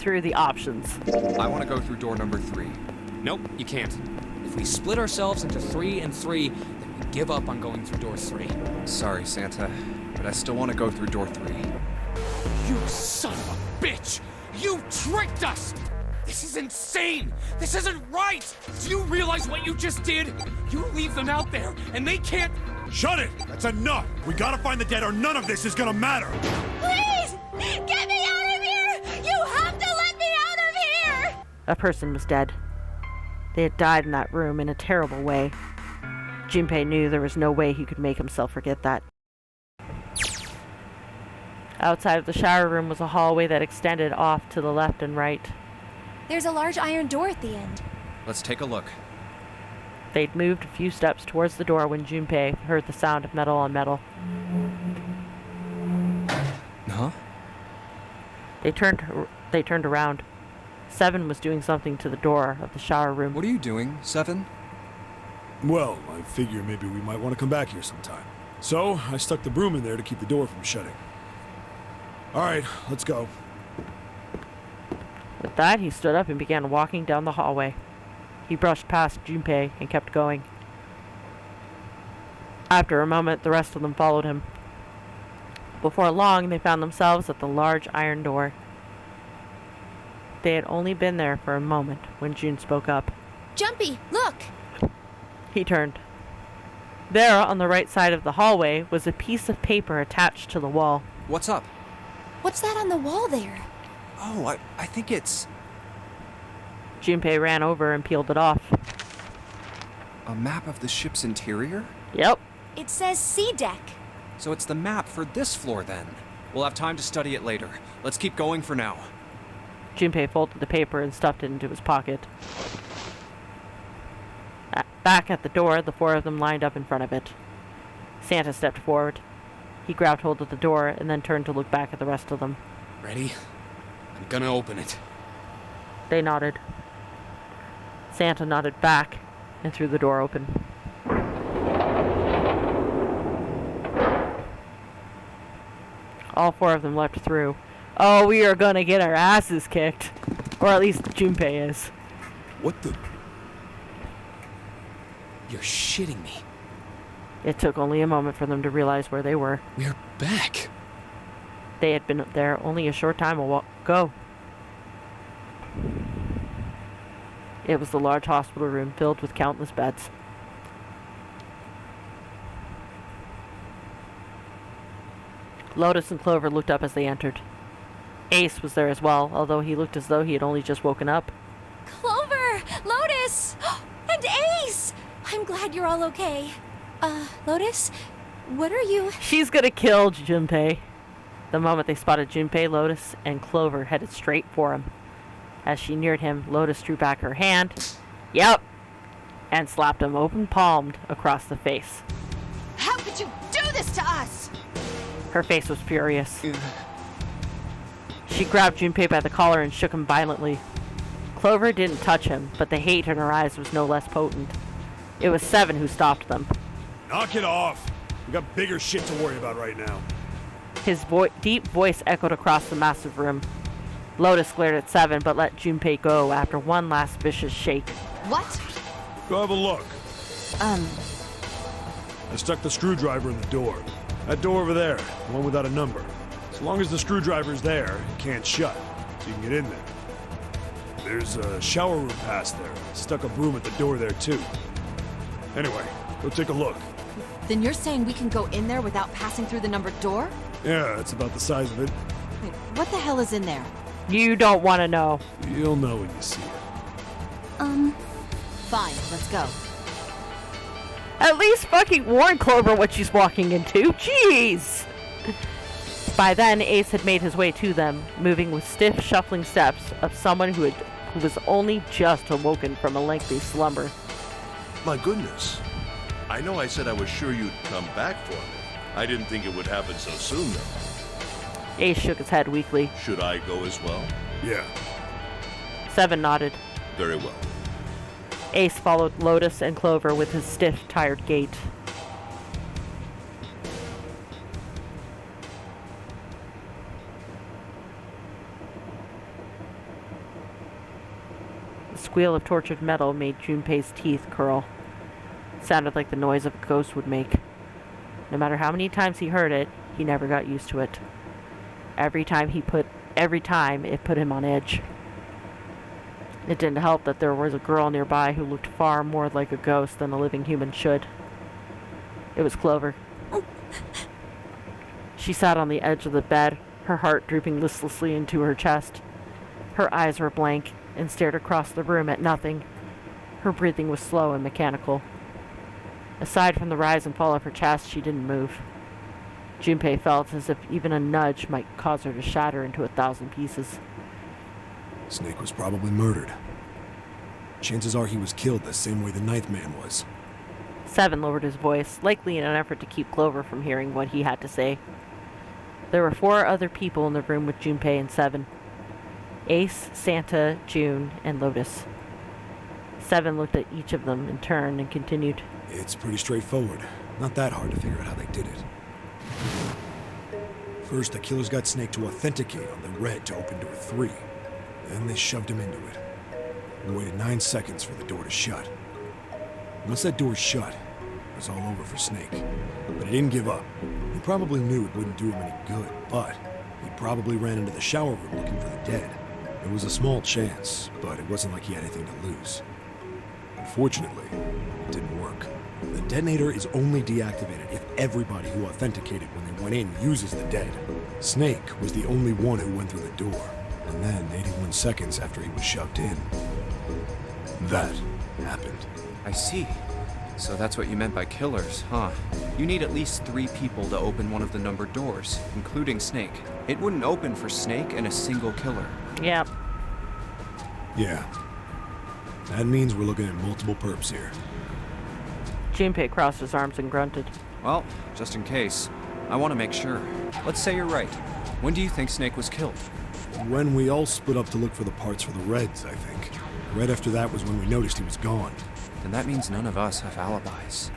through the options. I want to go through door number 3. Nope, you can't. If we split ourselves into 3 and 3, then we give up on going through door 3. Sorry, Santa, but I still want to go through door 3. You son of a bitch! You tricked us! This is insane! This isn't right! Do you realize what you just did? You leave them out there, and they can't... Shut it! That's enough! We gotta find the dead or none of this is gonna matter! Please! Get me out of here! You have to let me out of here! A person was dead. They had died in that room in a terrible way. Junpei knew there was no way he could make himself forget that. Outside of the shower room was a hallway that extended off to the left and right. There's a large iron door at the end. Let's take a look. They'd moved a few steps towards the door when Junpei heard the sound of metal on metal. Huh? They turned around. Seven was doing something to the door of the shower room. What are you doing, Seven? Well, I figure maybe we might want to come back here sometime. So, I stuck the broom in there to keep the door from shutting. Alright, let's go. With that, he stood up and began walking down the hallway. He brushed past Junpei and kept going. After a moment, the rest of them followed him. Before long, they found themselves at the large iron door. They had only been there for a moment when June spoke up. Junpei, look! He turned. There, on the right side of the hallway, was a piece of paper attached to the wall. What's up? What's that on the wall there? Oh, I think it's... Junpei ran over and peeled it off. a map of the ship's interior? Yep. It says C deck. So it's the map for this floor then. We'll have time to study it later. Let's keep going for now. Junpei folded the paper and stuffed it into his pocket. Back at the door, the four of them lined up in front of it. Santa stepped forward. He grabbed hold of the door and then turned to look back at the rest of them. Ready? I'm gonna open it. They nodded. Santa nodded back and threw the door open. All four of them leapt through. Oh, we are gonna get our asses kicked. Or at least Junpei is. What the? You're shitting me. It took only a moment for them to realize where they were. We're back. They had been there only a short time ago. It was the large hospital room filled with countless beds. Lotus and Clover looked up as they entered. Ace was there as well, although he looked as though he had only just woken up. Clover! Lotus! And Ace! I'm glad you're all okay. Lotus? What are you... She's gonna kill Junpei. The moment they spotted Junpei, Lotus and Clover headed straight for him. As she neared him, Lotus drew back her hand. Yep! And slapped him open-palmed across the face. How could you do this to us? Her face was furious. She grabbed Junpei by the collar and shook him violently. Clover didn't touch him, but the hate in her eyes was no less potent. It was Seven who stopped them. Knock it off! We got bigger shit to worry about right now. His deep voice echoed across the massive room. Lotus glared at Seven, but let Junpei go after one last vicious shake. What? Go have a look. I stuck the screwdriver in the door. That door over there, the one without a number. As long as the screwdriver's there, it can't shut, so you can get in there. There's a shower room past there. Stuck a broom at the door there too. Anyway, go take a look. Then you're saying we can go in there without passing through the numbered door? Yeah, it's about the size of it. Wait, what the hell is in there? You don't want to know. You'll know when you see it. Fine, let's go. At least fucking warn Clover what she's walking into. Jeez! By then, Ace had made his way to them, moving with stiff, shuffling steps of someone who was only just awoken from a lengthy slumber. My goodness. I know I said I was sure you'd come back for me. I didn't think it would happen so soon, though. Ace shook his head weakly. Should I go as well? Yeah. Seven nodded. Very well. Ace followed Lotus and Clover with his stiff, tired gait. squeal of tortured metal made Junpei's teeth curl. It sounded like the noise a ghost would make. No matter how many times he heard it, he never got used to it. Every time it put him on edge. It didn't help that there was a girl nearby who looked far more like a ghost than a living human should. It was Clover. She sat on the edge of the bed, her heart drooping listlessly into her chest. Her eyes were blank and stared across the room at nothing. Her breathing was slow and mechanical. Aside from the rise and fall of her chest, she didn't move. Junpei felt as if even a nudge might cause her to shatter into 1,000 pieces. Snake was probably murdered. Chances are he was killed the same way the Ninth Man was. Seven lowered his voice, likely in an effort to keep Clover from hearing what he had to say. There were 4 other people in the room with Junpei and Seven. Ace, Santa, June, and Lotus. Seven looked at each of them in turn and continued. It's pretty straightforward. Not that hard to figure out how they did it. First, the killers got Snake to authenticate on the red to open door 3. Then they shoved him into it. We waited 9 seconds for the door to shut. Once that door shut, it was all over for Snake. But he didn't give up. He probably knew it wouldn't do him any good, but he probably ran into the shower room looking for the dead. It was a small chance, but it wasn't like he had anything to lose. Unfortunately, it didn't work. The detonator is only deactivated if everybody who authenticated when they went in uses the dead. Snake was the only one who went through the door, and then 81 seconds after he was shoved in, that happened. I see. So that's what you meant by killers, huh? You need at least 3 people to open one of the numbered doors, including Snake. It wouldn't open for Snake and a single killer. Yep. Yeah. That means we're looking at multiple perps here. Junpei crossed his arms and grunted. Well, just in case, I want to make sure. Let's say you're right. When do you think Snake was killed? When we all split up to look for the parts for the Reds, I think. Right after that was when we noticed he was gone. Then that means none of us have alibis.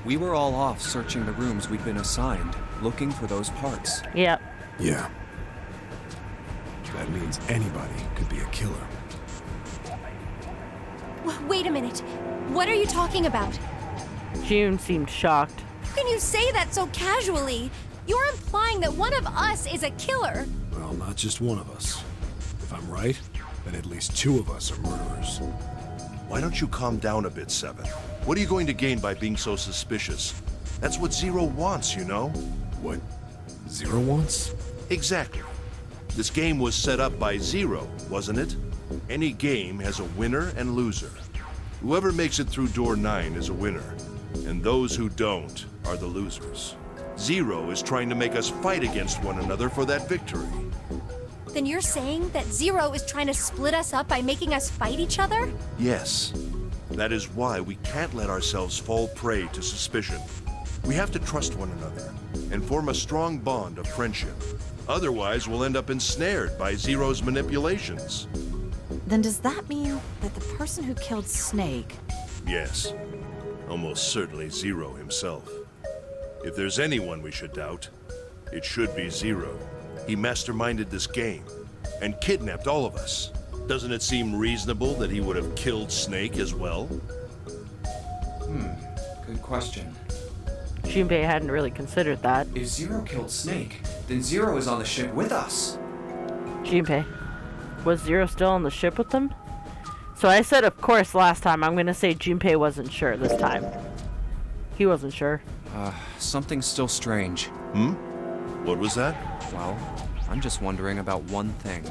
We were all off searching the rooms we'd been assigned, looking for those parts. Yep. Yeah. That means anybody could be a killer. Wait a minute. What are you talking about? June seemed shocked. How can you say that so casually? You're implying that one of us is a killer. Well, not just one of us. If I'm right, then at least 2 of us are murderers. Why don't you calm down a bit, Seven? What are you going to gain by being so suspicious? That's what Zero wants, you know? What Zero wants? Exactly. This game was set up by Zero, wasn't it? Any game has a winner and loser. Whoever makes it through door 9 is a winner, and those who don't are the losers. Zero is trying to make us fight against one another for that victory. Then you're saying that Zero is trying to split us up by making us fight each other? Yes. That is why we can't let ourselves fall prey to suspicion. We have to trust one another and form a strong bond of friendship. Otherwise, we'll end up ensnared by Zero's manipulations. Then does that mean that the person who killed Snake... Yes. Almost certainly Zero himself. If there's anyone we should doubt, it should be Zero. He masterminded this game and kidnapped all of us. Doesn't it seem reasonable that he would have killed Snake as well? Good question. Junpei hadn't really considered that. If Zero killed Snake, then Zero is on the ship with us. Junpei. Was Zero still on the ship with them? So I said of course last time. I'm gonna say Junpei wasn't sure this time. He wasn't sure. Something's still strange. What was that? Well, I'm just wondering about one thing.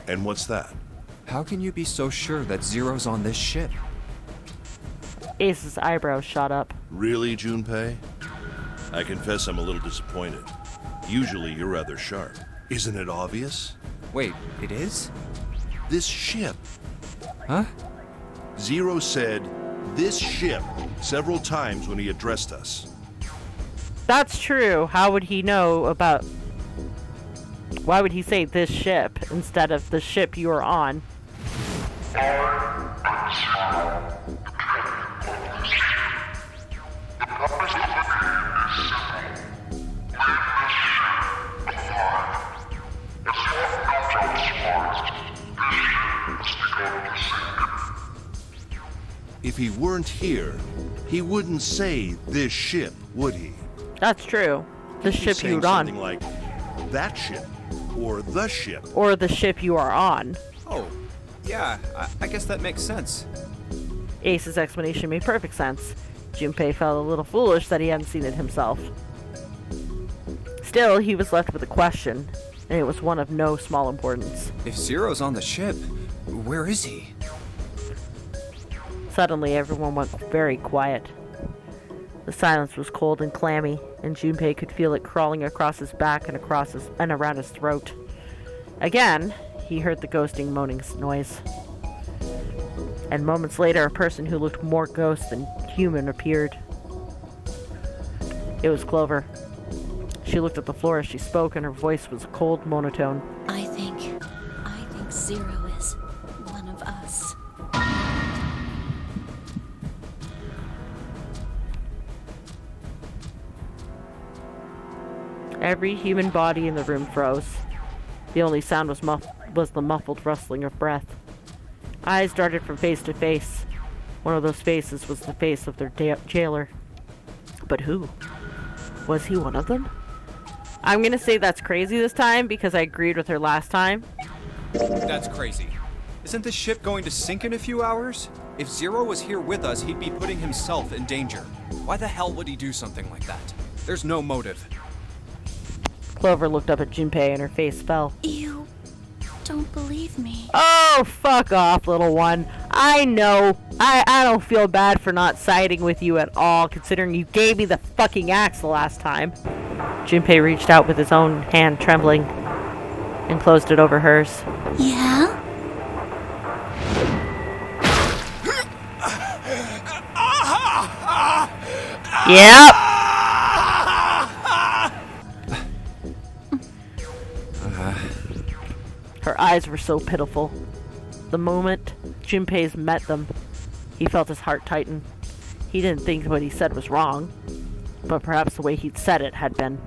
And what's that? How can you be so sure that Zero's on this ship? Ace's eyebrows shot up. Really, Junpei? I confess I'm a little disappointed. Usually you're rather sharp. Isn't it obvious? Wait, it is? This ship. Huh? Zero said, "this ship," several times when he addressed us. That's true. How would he know about... Why would he say this ship instead of the ship you were on? If he weren't here, he wouldn't say this ship, would he? That's true. The He's ship saying you're something on. like that ship or the ship. Or the ship you are on. Oh, yeah, I guess that makes sense. Ace's explanation made perfect sense. Junpei felt a little foolish that he hadn't seen it himself. Still, he was left with a question, and it was one of no small importance. If Zero's on the ship, where is he? Suddenly, everyone went very quiet. The silence was cold and clammy, and Junpei could feel it crawling across his back and around his throat. Again, he heard the ghosting moaning noise. And moments later, a person who looked more ghost than human appeared. It was Clover. She looked at the floor as she spoke, and her voice was cold monotone. I think Zero is one of us. Every human body in the room froze. The only sound was the muffled rustling of breath. Eyes darted from face to face. One of those faces was the face of their jailer. But who? Was he one of them? I'm gonna say that's crazy this time because I agreed with her last time. That's crazy. Isn't this ship going to sink in a few hours? If Zero was here with us, he'd be putting himself in danger. Why the hell would he do something like that? There's no motive. Clover looked up at Junpei and her face fell. You don't believe me. Oh, fuck off, little one. I know. I don't feel bad for not siding with you at all, considering you gave me the fucking axe the last time. Junpei reached out with his own hand trembling and closed it over hers. Yeah? Yep. Her eyes were so pitiful. The moment Junpei's met them, he felt his heart tighten. He didn't think what he said was wrong, but perhaps the way he'd said it had been.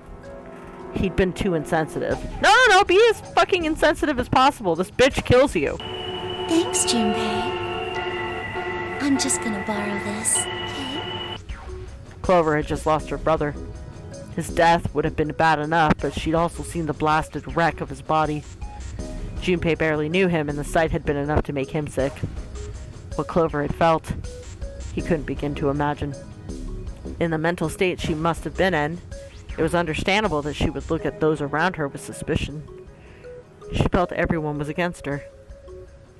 He'd been too insensitive. No, be as fucking insensitive as possible. This bitch kills you. Thanks, Junpei. I'm just gonna borrow this, okay? Clover had just lost her brother. His death would have been bad enough, but she'd also seen the blasted wreck of his body. Junpei barely knew him, and the sight had been enough to make him sick. What Clover had felt, he couldn't begin to imagine. In the mental state she must have been in, it was understandable that she would look at those around her with suspicion. She felt everyone was against her.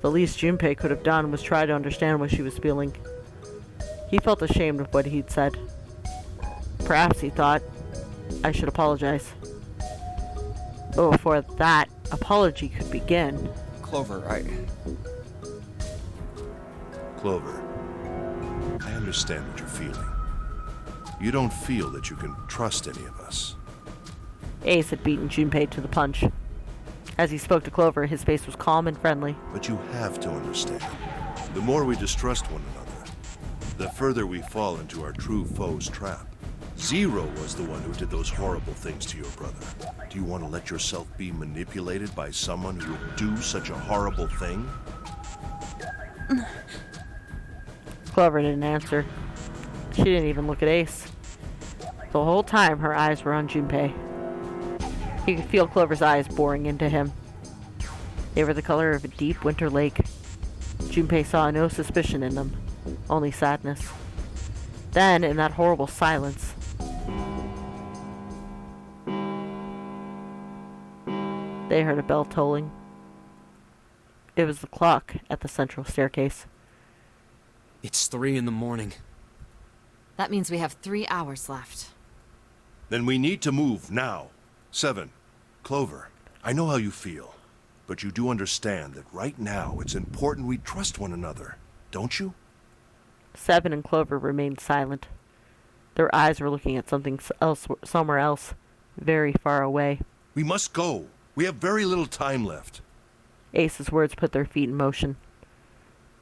The least Junpei could have done was try to understand what she was feeling. He felt ashamed of what he'd said. Perhaps he thought, I should apologize. But before that apology could begin... Clover, Clover, I understand what you're feeling. You don't feel that you can trust any of us. Ace had beaten Junpei to the punch. As he spoke to Clover, his face was calm and friendly. But you have to understand. The more we distrust one another, the further we fall into our true foe's trap. Zero was the one who did those horrible things to your brother. Do you want to let yourself be manipulated by someone who would do such a horrible thing? Clover didn't answer. She didn't even look at Ace. The whole time, her eyes were on Junpei. He could feel Clover's eyes boring into him. They were the color of a deep winter lake. Junpei saw no suspicion in them, only sadness. Then, in that horrible silence, they heard a bell tolling. It was the clock at the central staircase. It's 3 in the morning. That means we have 3 hours left. Then we need to move now. 7. Clover, I know how you feel, but you do understand that right now it's important we trust one another, don't you? 7 and Clover remained silent. Their eyes were looking at something else, somewhere else, very far away. We must go. We have very little time left. Ace's words put their feet in motion.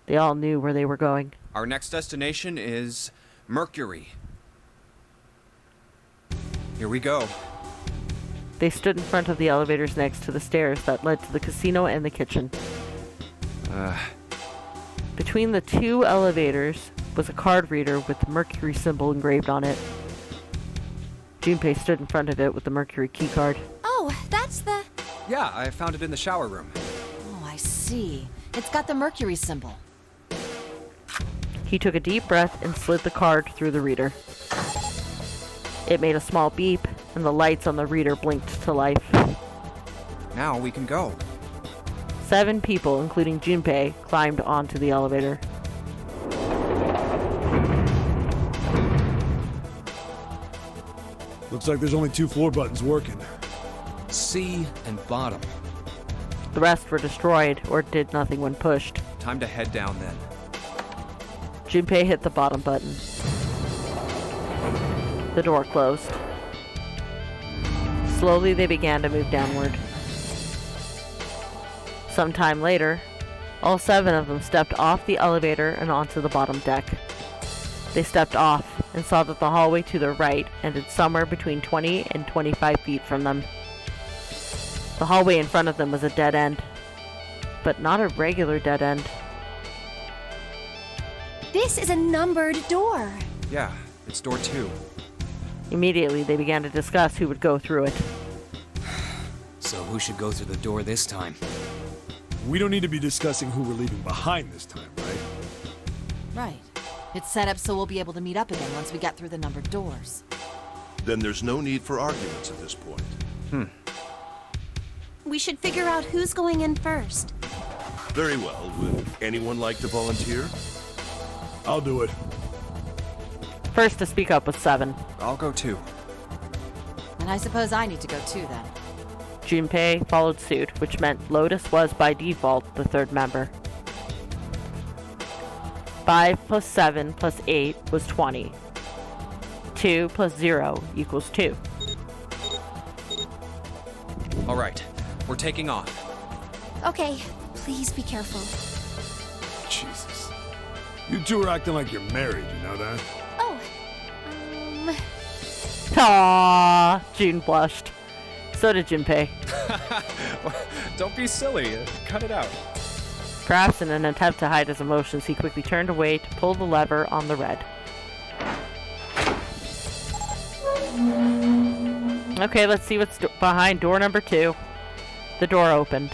They all knew where they were going. Our next destination is Mercury. Here we go. They stood in front of the elevators next to the stairs that led to the casino and the kitchen. Between the two elevators, was a card reader with the Mercury symbol engraved on it. Junpei stood in front of it with the Mercury key card. Oh, that's the... Yeah, I found it in the shower room. Oh, I see. It's got the Mercury symbol. He took a deep breath and slid the card through the reader. It made a small beep, and the lights on the reader blinked to life. Now we can go. 7 people, including Junpei, climbed onto the elevator. Looks like there's only 2 floor buttons working. C and bottom. The rest were destroyed or did nothing when pushed. Time to head down then. Junpei hit the bottom button. The door closed. Slowly they began to move downward. Sometime later, all 7 of them stepped off the elevator and onto the bottom deck. They stepped off and saw that the hallway to their right ended somewhere between 20 and 25 feet from them. The hallway in front of them was a dead end, but not a regular dead end. This is a numbered door. Yeah, it's door 2. Immediately, they began to discuss who would go through it. So who should go through the door this time? We don't need to be discussing who we're leaving behind this time, right? Right. It's set up so we'll be able to meet up again once we get through the numbered doors. Then there's no need for arguments at this point. We should figure out who's going in first. Very well. Would anyone like to volunteer? I'll do it. First to speak up was 7. I'll go too. And I suppose I need to go too then. Junpei followed suit, which meant Lotus was by default the 3rd member. 5 plus 7 plus 8 was 20. 2 plus 0 equals 2. All right, we're taking off. Okay, please be careful. Jesus. You 2 are acting like you're married, you know that? Oh, Aww, June blushed. So did Junpei. Don't be silly. Cut it out. Perhaps in an attempt to hide his emotions, he quickly turned away to pull the lever on the red. Okay, let's see what's behind door number 2. The door opened.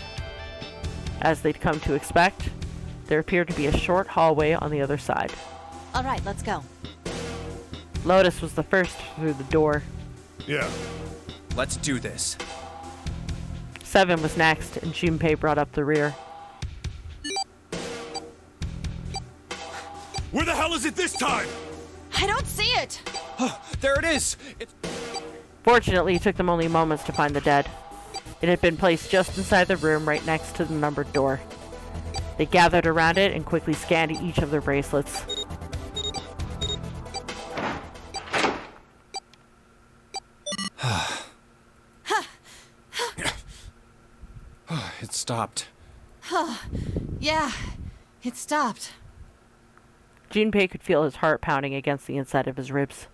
As they'd come to expect, there appeared to be a short hallway on the other side. All right, let's go. Lotus was the first through the door. Yeah. Let's do this. 7 was next, and Junpei brought up the rear. Where the hell is it this time? I don't see it! There it is! Fortunately, it took them only moments to find the dead. It had been placed just inside the room right next to the numbered door. They gathered around it and quickly scanned each of their bracelets. It stopped. Yeah, it stopped. Junpei could feel his heart pounding against the inside of his ribs.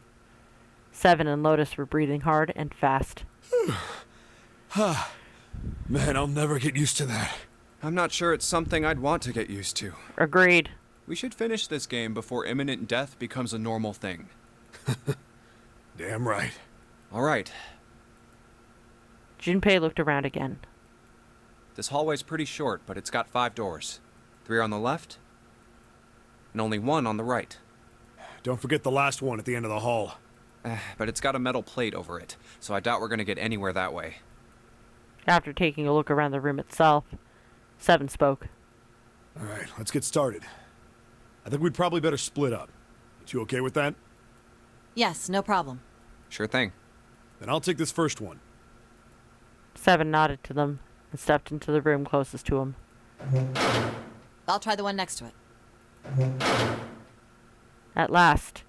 7 and Lotus were breathing hard and fast. Man, I'll never get used to that. I'm not sure it's something I'd want to get used to. Agreed. We should finish this game before imminent death becomes a normal thing. Damn right. All right. Junpei looked around again. This hallway's pretty short, but it's got 5 doors. 3 on the left, and only 1 on the right. Don't forget the last one at the end of the hall. But it's got a metal plate over it, so I doubt we're gonna get anywhere that way. After taking a look around the room itself, 7 spoke. All right, let's get started. I think we'd probably better split up. You okay with that? Yes, no problem. Sure thing. Then I'll take this first one. 7 nodded to them and stepped into the room closest to him. I'll try the one next to it. At last,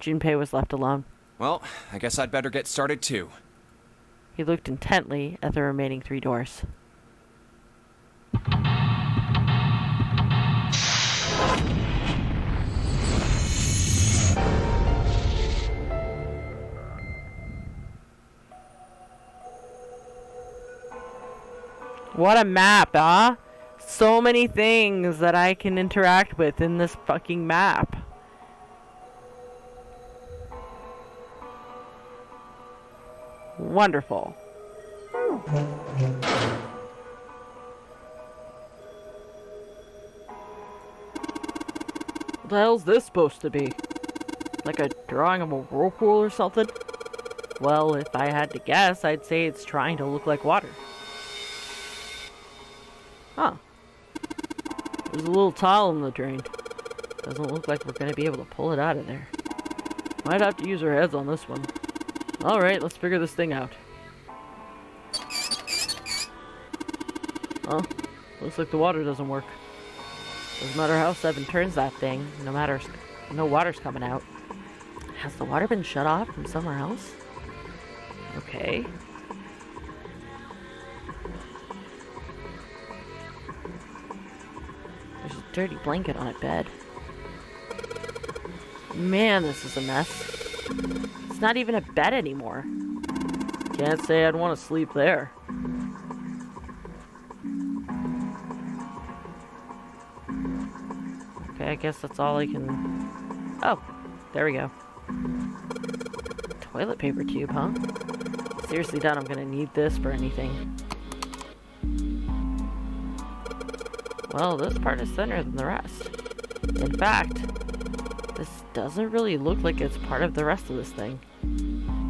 Junpei was left alone. Well, I guess I'd better get started too. He looked intently at the remaining 3 doors. What a map, huh? So many things that I can interact with in this fucking map. Wonderful. What the hell's this supposed to be? Like a drawing of a whirlpool or something? Well, if I had to guess, I'd say it's trying to look like water. Huh. There's a little tile in the drain. Doesn't look like we're going to be able to pull it out of there. Might have to use our heads on this one. Alright, let's figure this thing out. Oh, looks like the water doesn't work. Doesn't matter how 7 turns that thing, no water's coming out. Has the water been shut off from somewhere else? Okay. There's a dirty blanket on a bed. Man, this is a mess. It's not even a bed anymore. Can't say I'd want to sleep there. Okay, I guess that's all I can... Oh, there we go. Toilet paper tube, huh? Seriously, Dad, I'm gonna need this for anything. Well, this part is thinner than the rest. In fact, this doesn't really look like it's part of the rest of this thing.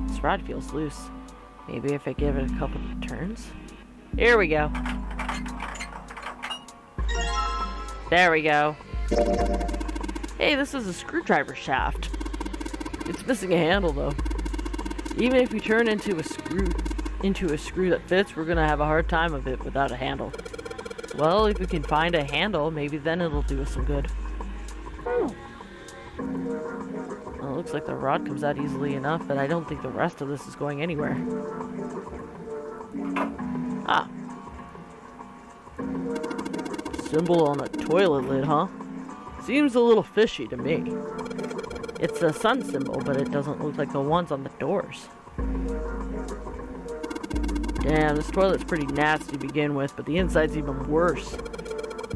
This rod feels loose. Maybe if I give it a couple of turns? Here we go. There we go. Hey, this is a screwdriver shaft. It's missing a handle, though. Even if we turn into a screw that fits, we're gonna have a hard time of it without a handle. Well, if we can find a handle, maybe then it'll do us some good. Well, it looks like the rod comes out easily enough, but I don't think the rest of this is going anywhere. Ah. Symbol on a toilet lid, huh? Seems a little fishy to me. It's a sun symbol, but it doesn't look like the ones on the doors. Damn, this toilet's pretty nasty to begin with, but the inside's even worse.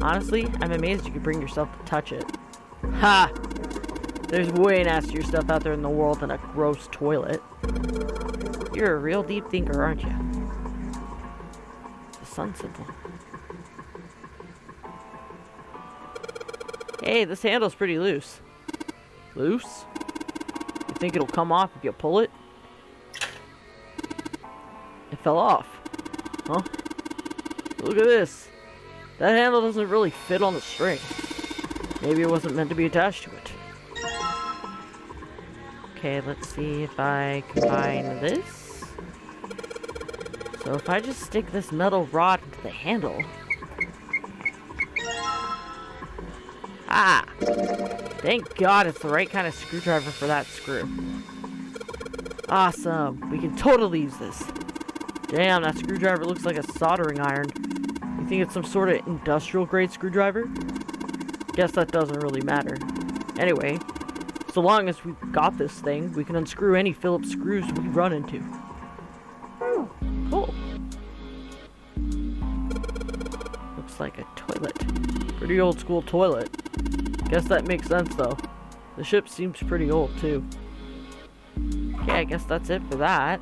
Honestly, I'm amazed you could bring yourself to touch it. Ha! There's way nastier stuff out there in the world than a gross toilet. You're a real deep thinker, aren't you? It's a sun symbol. Hey, this handle's pretty loose. Loose? You think it'll come off if you pull it? It fell off. Huh? Look at this. That handle doesn't really fit on the string. Maybe it wasn't meant to be attached to it. Okay, let's see if I combine this. So if I just stick this metal rod into the handle... Ah! Thank God it's the right kind of screwdriver for that screw. Awesome! We can totally use this. Damn, that screwdriver looks like a soldering iron. You think it's some sort of industrial grade screwdriver? Guess that doesn't really matter. Anyway, so long as we've got this thing, we can unscrew any Phillips screws we run into. Cool. Looks like a toilet. Pretty old school toilet. Guess that makes sense though. The ship seems pretty old too. Okay, I guess that's it for that.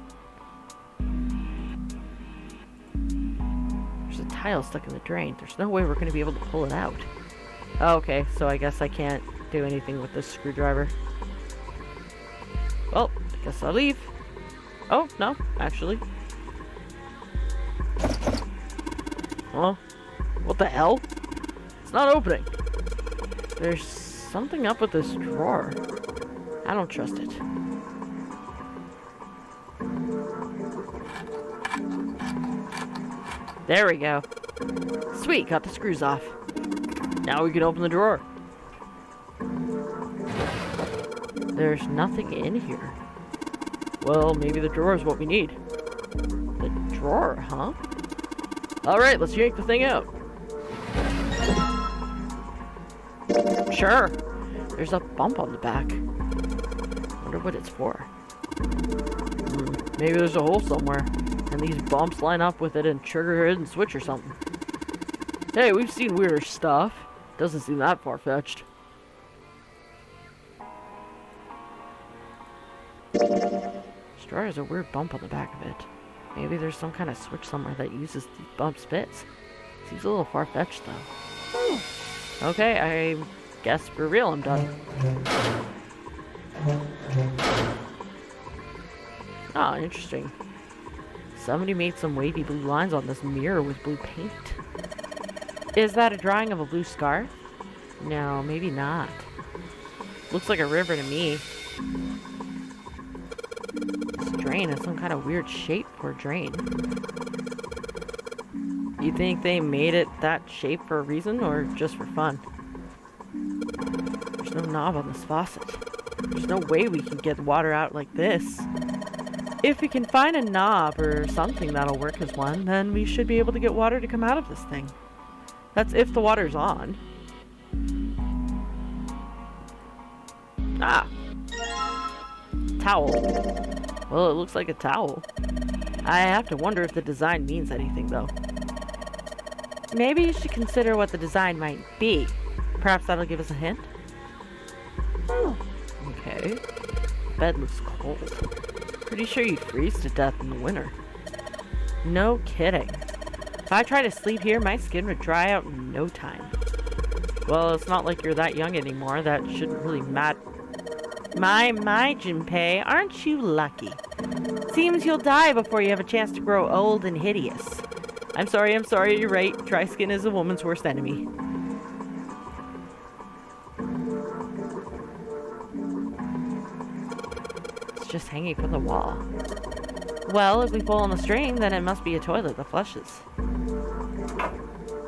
There's a tile stuck in the drain. There's no way we're going to be able to pull it out. Oh, okay, so I guess I can't do anything with this screwdriver. Well, I guess I'll leave. Oh, no, actually. Oh, what the hell? It's not opening. There's something up with this drawer. I don't trust it. There we go. Sweet, got the screws off. Now we can open the drawer. There's nothing in here. Well, maybe the drawer is what we need. The drawer, huh? Alright, let's yank the thing out. Sure. There's a bump on the back. Wonder what it's for. Maybe there's a hole somewhere, and these bumps line up with it and trigger a hidden switch or something. Hey, we've seen weirder stuff. Doesn't seem that far-fetched. This drawer has a weird bump on the back of it. Maybe there's some kind of switch somewhere that uses these bump spits. Seems a little far-fetched, though. Okay, I guess for real I'm done. Oh, interesting. Somebody made some wavy blue lines on this mirror with blue paint. Is that a drawing of a blue scarf? No, maybe not. Looks like a river to me. This drain has some kind of weird shape for a drain. You think they made it that shape for a reason or just for fun? There's no knob on this faucet. There's no way we can get water out like this. If we can find a knob or something that'll work as one, then we should be able to get water to come out of this thing. That's if the water's on. Ah! Towel. Well, it looks like a towel. I have to wonder if the design means anything, though. Maybe you should consider what the design might be. Perhaps that'll give us a hint? Okay. Bed looks cold. Pretty sure you'd freeze to death in the winter. No kidding. If I try to sleep here, my skin would dry out in no time. Well, it's not like you're that young anymore. That shouldn't really matter. My, Junpei, aren't you lucky? Seems you'll die before you have a chance to grow old and hideous. I'm sorry, you're right. Dry skin is a woman's worst enemy. It's just hanging from the wall. Well, if we pull on the string, then it must be a toilet that flushes.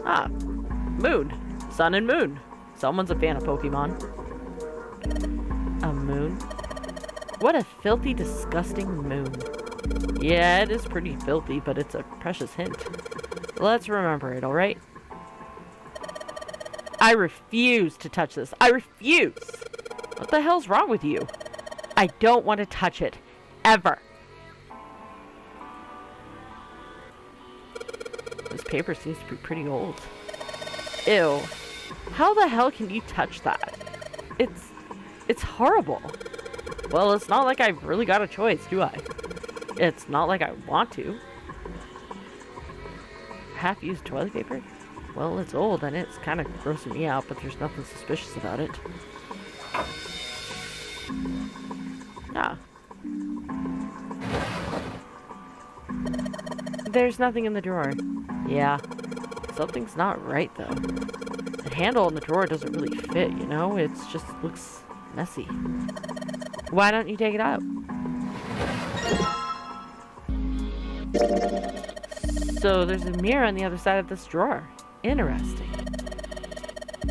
Ah, moon. Sun and moon. Someone's a fan of Pokemon. A moon? What a filthy, disgusting moon. Yeah, it is pretty filthy, but it's a precious hint. Let's remember it, alright? I refuse to touch this. I refuse! What the hell's wrong with you? I don't want to touch it. Ever. This paper seems to be pretty old. Ew. How the hell can you touch that? It's horrible. Well, it's not like I've really got a choice, do I? It's not like I want to. Half-used toilet paper? Well, it's old and it's kind of grossing me out, but there's nothing suspicious about it. Ah. There's nothing in the drawer. Yeah. Something's not right, though. The handle on the drawer doesn't really fit, you know? It just looks messy. Why don't you take it out? So there's a mirror on the other side of this drawer. Interesting.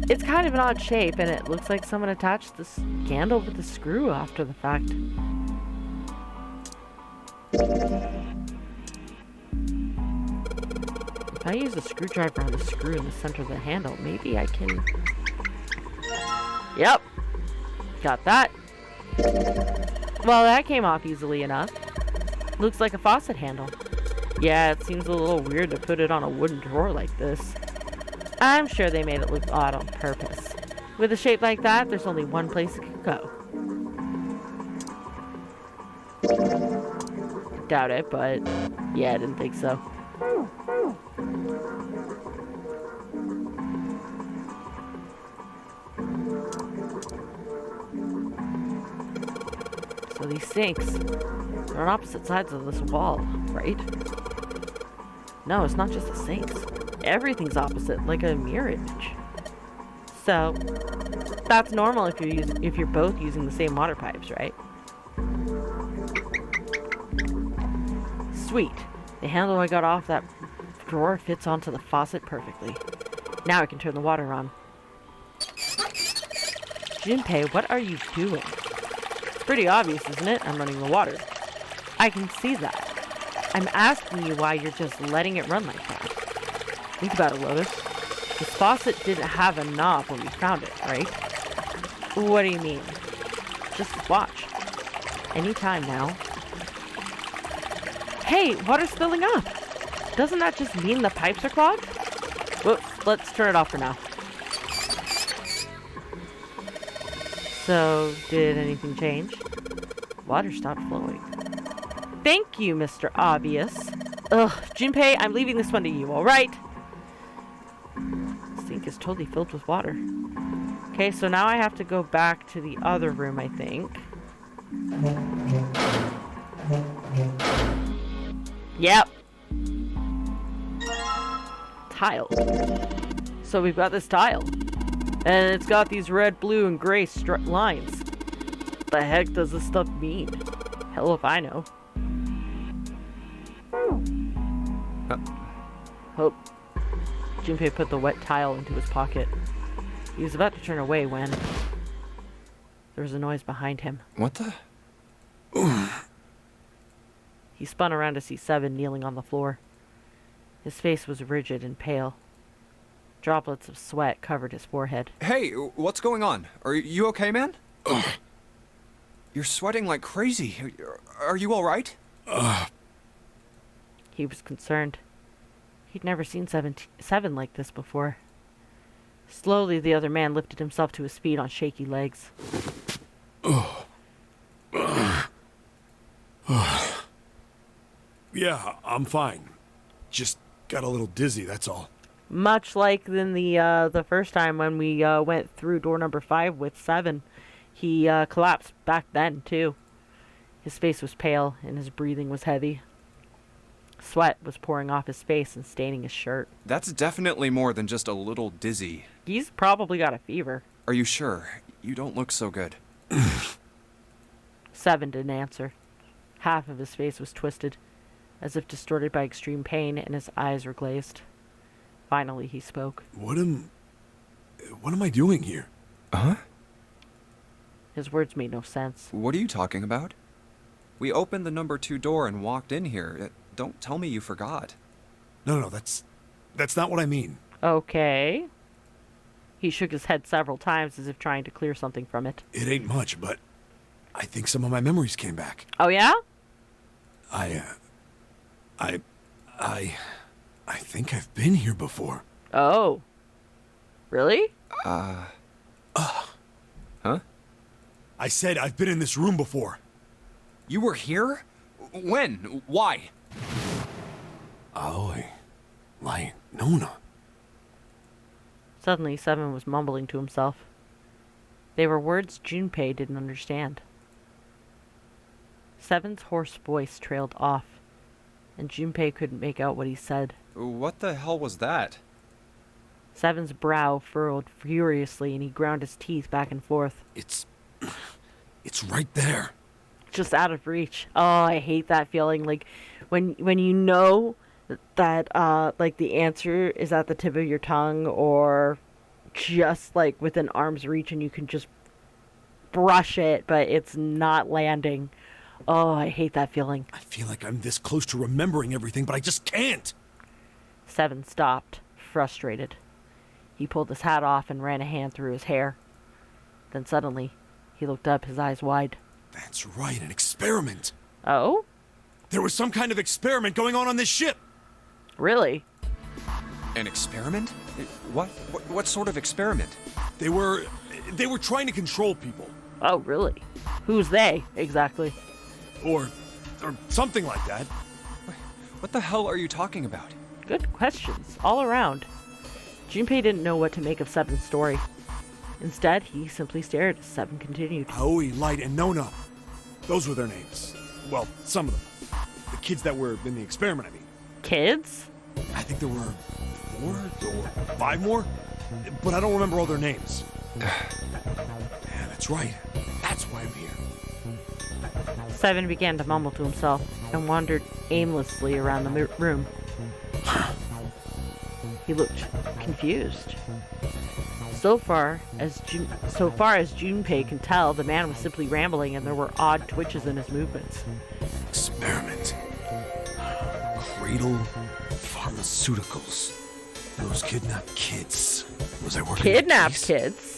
It's kind of an odd shape, and it looks like someone attached this candle with a screw after the fact. If I use a screwdriver on the screw in the center of the handle, maybe I can... Yep. Got that. Well, that came off easily enough. Looks like a faucet handle. Yeah, it seems a little weird to put it on a wooden drawer like this. I'm sure they made it look odd on purpose. With a shape like that, there's only one place it could go. Doubt it, but yeah, I didn't think so. So these sinks are on opposite sides of this wall, right? No, it's not just the sinks. Everything's opposite, like a mirror image. So that's normal if you're both using the same water pipes, right? Sweet. The handle I got off that drawer fits onto the faucet perfectly. Now I can turn the water on. Junpei, what are you doing? It's pretty obvious, isn't it? I'm running the water. I can see that. I'm asking you why you're just letting it run like that. Think about it, Lotus. This faucet didn't have a knob when we found it, right? What do you mean? Just watch. Anytime now. Hey, water's filling up! Doesn't that just mean the pipes are clogged? Whoops, let's turn it off for now. So, did anything change? Water stopped flowing. Thank you, Mr. Obvious. Ugh, Junpei, I'm leaving this one to you, alright? The sink is totally filled with water. Okay, so now I have to go back to the other room, I think. Yep. Tiles. So we've got this tile. And it's got these red, blue, and gray lines. What the heck does this stuff mean? Hell if I know. Hope. Junpei put the wet tile into his pocket. He was about to turn away when there was a noise behind him. What the? He spun around to see Seven kneeling on the floor. His face was rigid and pale. Droplets of sweat covered his forehead. Hey, what's going on? Are you okay, man? You're sweating like crazy. Are you all right? He was concerned. He'd never seen Seven like this before. Slowly, the other man lifted himself to his feet on shaky legs. Yeah, I'm fine. Just got a little dizzy, that's all. Much like in the first time when we went through door number 5 with Seven, he collapsed back then too. His face was pale and his breathing was heavy. Sweat was pouring off his face and staining his shirt. That's definitely more than just a little dizzy. He's probably got a fever. Are you sure? You don't look so good. Seven didn't answer. Half of his face was twisted, as if distorted by extreme pain, and his eyes were glazed. Finally, he spoke. What am I doing here? Huh? His words made no sense. What are you talking about? We opened the number 2 door and walked in here. Don't tell me you forgot. No, that's not what I mean. Okay. He shook his head several times as if trying to clear something from it. It ain't much, but I think some of my memories came back. Oh, yeah? I think I've been here before. Oh. Really? Huh? I said I've been in this room before. You were here? When? Why? Aoi. Lai. Nona. Suddenly, Seven was mumbling to himself. They were words Junpei didn't understand. Seven's hoarse voice trailed off, and Junpei couldn't make out what he said. What the hell was that? Seven's brow furrowed furiously, and he ground his teeth back and forth. It's right there. Just out of reach. Oh, I hate that feeling. Like, when you know that, like, the answer is at the tip of your tongue, or just, like, within arm's reach, and you can just brush it, but it's not landing. Oh, I hate that feeling. I feel like I'm this close to remembering everything, but I just can't. Seven stopped, frustrated. He pulled his hat off and ran a hand through his hair. Then suddenly, he looked up, his eyes wide. That's right, an experiment. Oh? There was some kind of experiment going on this ship. Really? An experiment? What sort of experiment? They were trying to control people. Oh, really? Who's they, exactly? Or something like that. What the hell are you talking about? Good questions, all around. Junpei didn't know what to make of Seven's story. Instead, he simply stared as Seven continued. Aoi, Light, and Nona. Those were their names. Well, some of them. The kids that were in the experiment, I mean. Kids? I think there were 4 or 5 more, but I don't remember all their names. Yeah, that's right. That's why I'm here. Seven began to mumble to himself and wandered aimlessly around the room. He looked confused. So far as Junpei can tell, the man was simply rambling, and there were odd twitches in his movements. Experiment. Cradle Pharmaceuticals. Those kidnapped kids. Was I working? Kidnapped kids?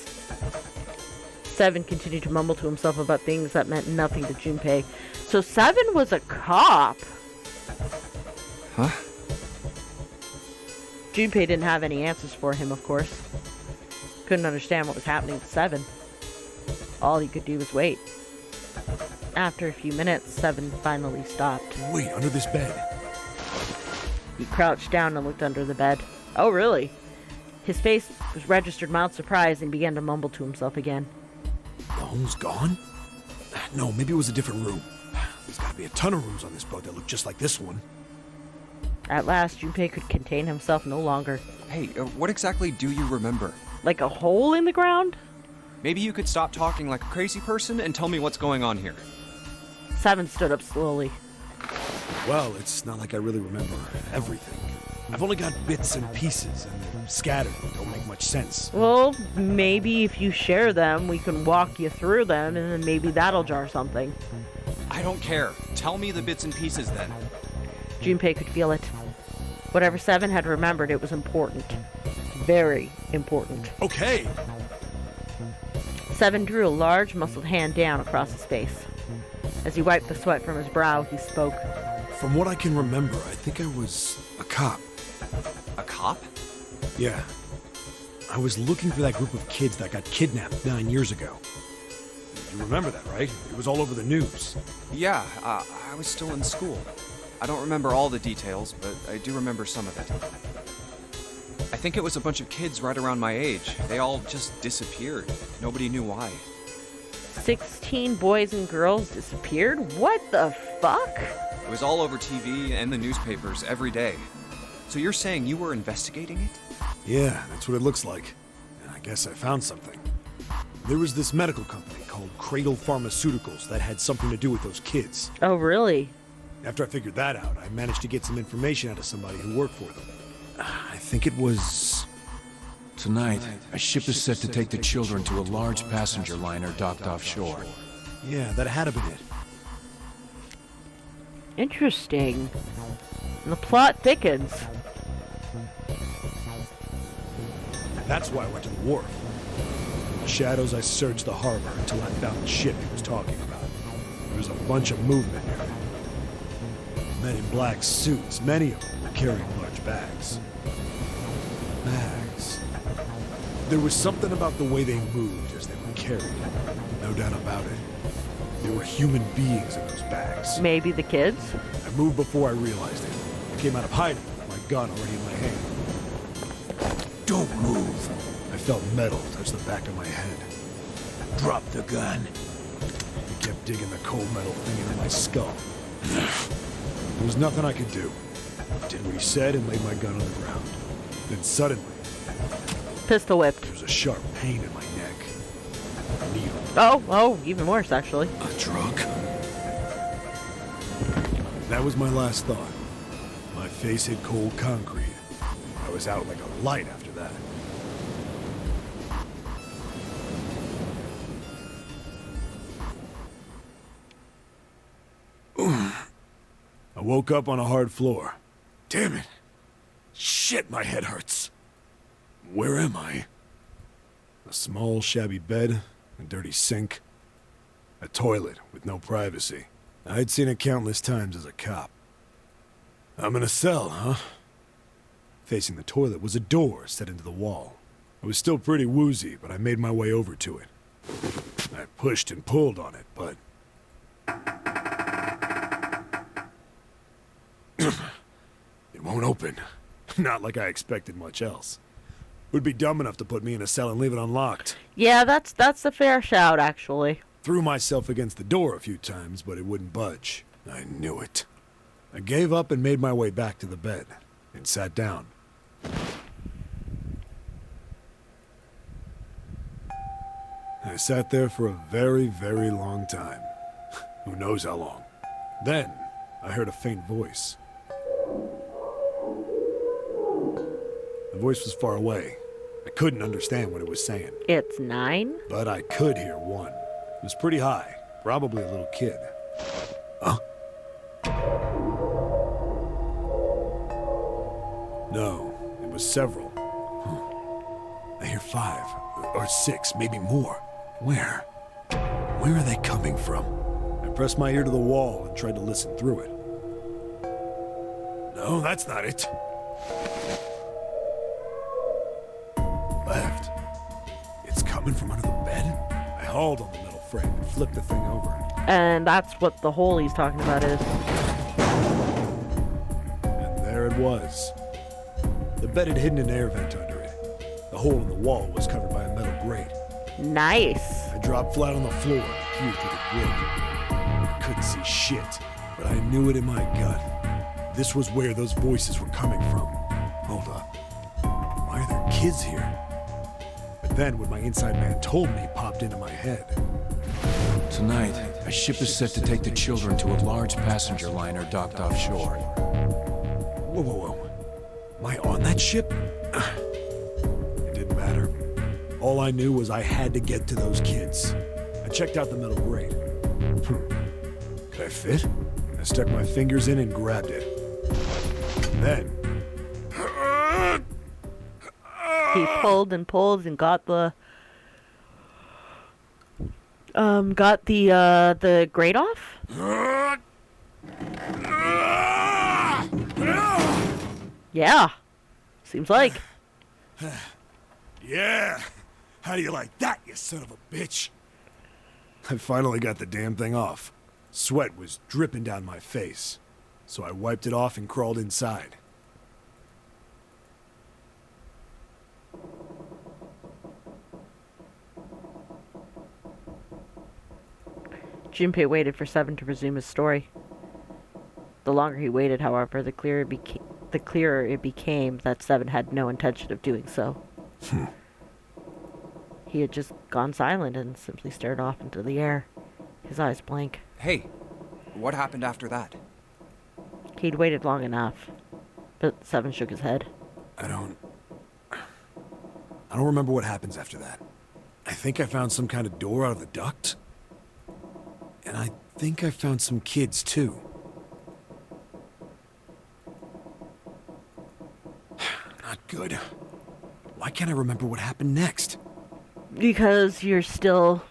Seven continued to mumble to himself about things that meant nothing to Junpei. So Seven was a cop. Huh? Junpei didn't have any answers for him, of course. Couldn't understand what was happening to Seven. All he could do was wait. After a few minutes, Seven finally stopped. Wait, under this bed. He crouched down and looked under the bed. Oh, really? His face was registered mild surprise and began to mumble to himself again. The home's gone? No, maybe it was a different room. There's gotta be a ton of rooms on this boat that look just like this one. At last, Junpei could contain himself no longer. Hey, what exactly do you remember? Like a hole in the ground? Maybe you could stop talking like a crazy person and tell me what's going on here. 7 stood up slowly. Well, it's not like I really remember everything. I've only got bits and pieces, and they're scattered and don't make much sense. Well, maybe if you share them, we can walk you through them, and then maybe that'll jar something. I don't care. Tell me the bits and pieces then. Junpei could feel it. Whatever 7 had remembered, it was important. Very important. Okay! 7 drew a large, muscled hand down across his face. As he wiped the sweat from his brow, he spoke. From what I can remember, I think I was a cop. A cop? Yeah. I was looking for that group of kids that got kidnapped 9 years ago. You remember that, right? It was all over the news. Yeah, I was still in school. I don't remember all the details, but I do remember some of it. I think it was a bunch of kids right around my age. They all just disappeared. Nobody knew why. 16 boys and girls disappeared? What the fuck? It was all over TV and the newspapers every day. So you're saying you were investigating it? Yeah, that's what it looks like. And I guess I found something. There was this medical company called Cradle Pharmaceuticals that had something to do with those kids. Oh, really? After I figured that out, I managed to get some information out of somebody who worked for them. I think it was... Tonight, a ship is set to take the children to a large passenger liner docked offshore. Yeah, that had to be it. Interesting. And the plot thickens. That's why I went to the wharf. In the shadows, I searched the harbor until I found the ship he was talking about. There was a bunch of movement near it. Men in black suits, many of them were carrying large bags. Bags. There was something about the way they moved as they were carried. No doubt about it. There were human beings in those bags. Maybe the kids? I moved before I realized it. I came out of hiding with my gun already in my hand. Don't move. I felt metal touch the back of my head. Drop the gun. He kept digging the cold metal thing into my skull. There was nothing I could do. I did what he said and laid my gun on the ground. Then suddenly, Pistol whipped. there was a sharp pain in my neck. A needle. Oh, even worse, actually. A drug? That was my last thought. My face hit cold concrete. I was out like a light after that. I woke up on a hard floor. Damn it! Shit, my head hurts. Where am I? A small, shabby bed, a dirty sink, a toilet with no privacy. I'd seen it countless times as a cop. I'm in a cell, huh? Facing the toilet was a door set into the wall. I was still pretty woozy, but I made my way over to it. I pushed and pulled on it, but... it won't open. Not like I expected much else. Would be dumb enough to put me in a cell and leave it unlocked. Yeah, that's a fair shout, actually. Threw myself against the door a few times, but it wouldn't budge. I knew it. I gave up and made my way back to the bed, and sat down. I sat there for a very, very long time. Who knows how long. Then, I heard a faint voice. The voice was far away. I couldn't understand what it was saying. It's 9? But I could hear one. It was pretty high. Probably a little kid. Huh? No, it was several. I hear 5, or 6, maybe more. Where? Where are they coming from? I pressed my ear to the wall and tried to listen through it. No, that's not it. Left. It's coming from under the bed? I hauled on the metal frame and flipped the thing over. And that's what the hole he's talking about is. And there it it was. The bed had hidden an air vent under it. The hole in the wall was covered by a metal grate. Nice. I dropped flat on the floor and peered through the grate. I couldn't see shit, but I knew it in my gut. This was where those voices were coming from. Hold up. Why are there kids here? But then what my inside man told me popped into my head. Tonight, a ship is set to take the children to a large passenger liner docked offshore. Whoa, whoa, whoa. Am I on that ship? It didn't matter. All I knew was I had to get to those kids. I checked out the metal grate. Could I fit? I stuck my fingers in and grabbed it. Then... He pulled and pulled and got the grate off? Yeah. Seems like. Yeah. How do you like that, you son of a bitch? I finally got the damn thing off. Sweat was dripping down my face, so I wiped it off and crawled inside. Junpei waited for Seven to resume his story. The longer he waited, however, the clearer it became that Seven had no intention of doing so. He had just gone silent and simply stared off into the air, his eyes blank. Hey, what happened after that? He'd waited long enough, but Seven shook his head. I don't remember what happens after that. I think I found some kind of door out of the duct. And I think I found some kids, too. Not good. Why can't I remember what happened next? Because you're still,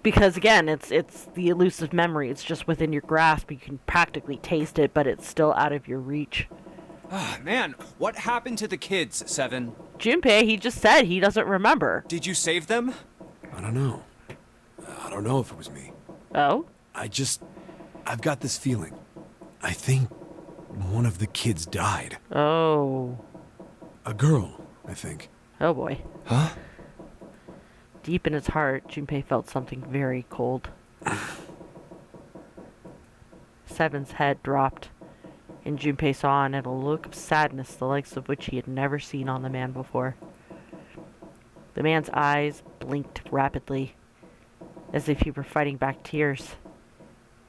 because again, it's the elusive memory. It's just within your grasp. You can practically taste it, but it's still out of your reach. Ah, man, what happened to the kids, Seven? Junpei, he just said he doesn't remember. Did you save them? I don't know. I don't know if it was me. Oh? I've got this feeling. I think one of the kids died. Oh. A girl, I think. Oh boy. Huh? Deep in his heart, Junpei felt something very cold. Seven's head dropped, and Junpei saw in it a look of sadness the likes of which he had never seen on the man before. The man's eyes blinked rapidly, as if he were fighting back tears,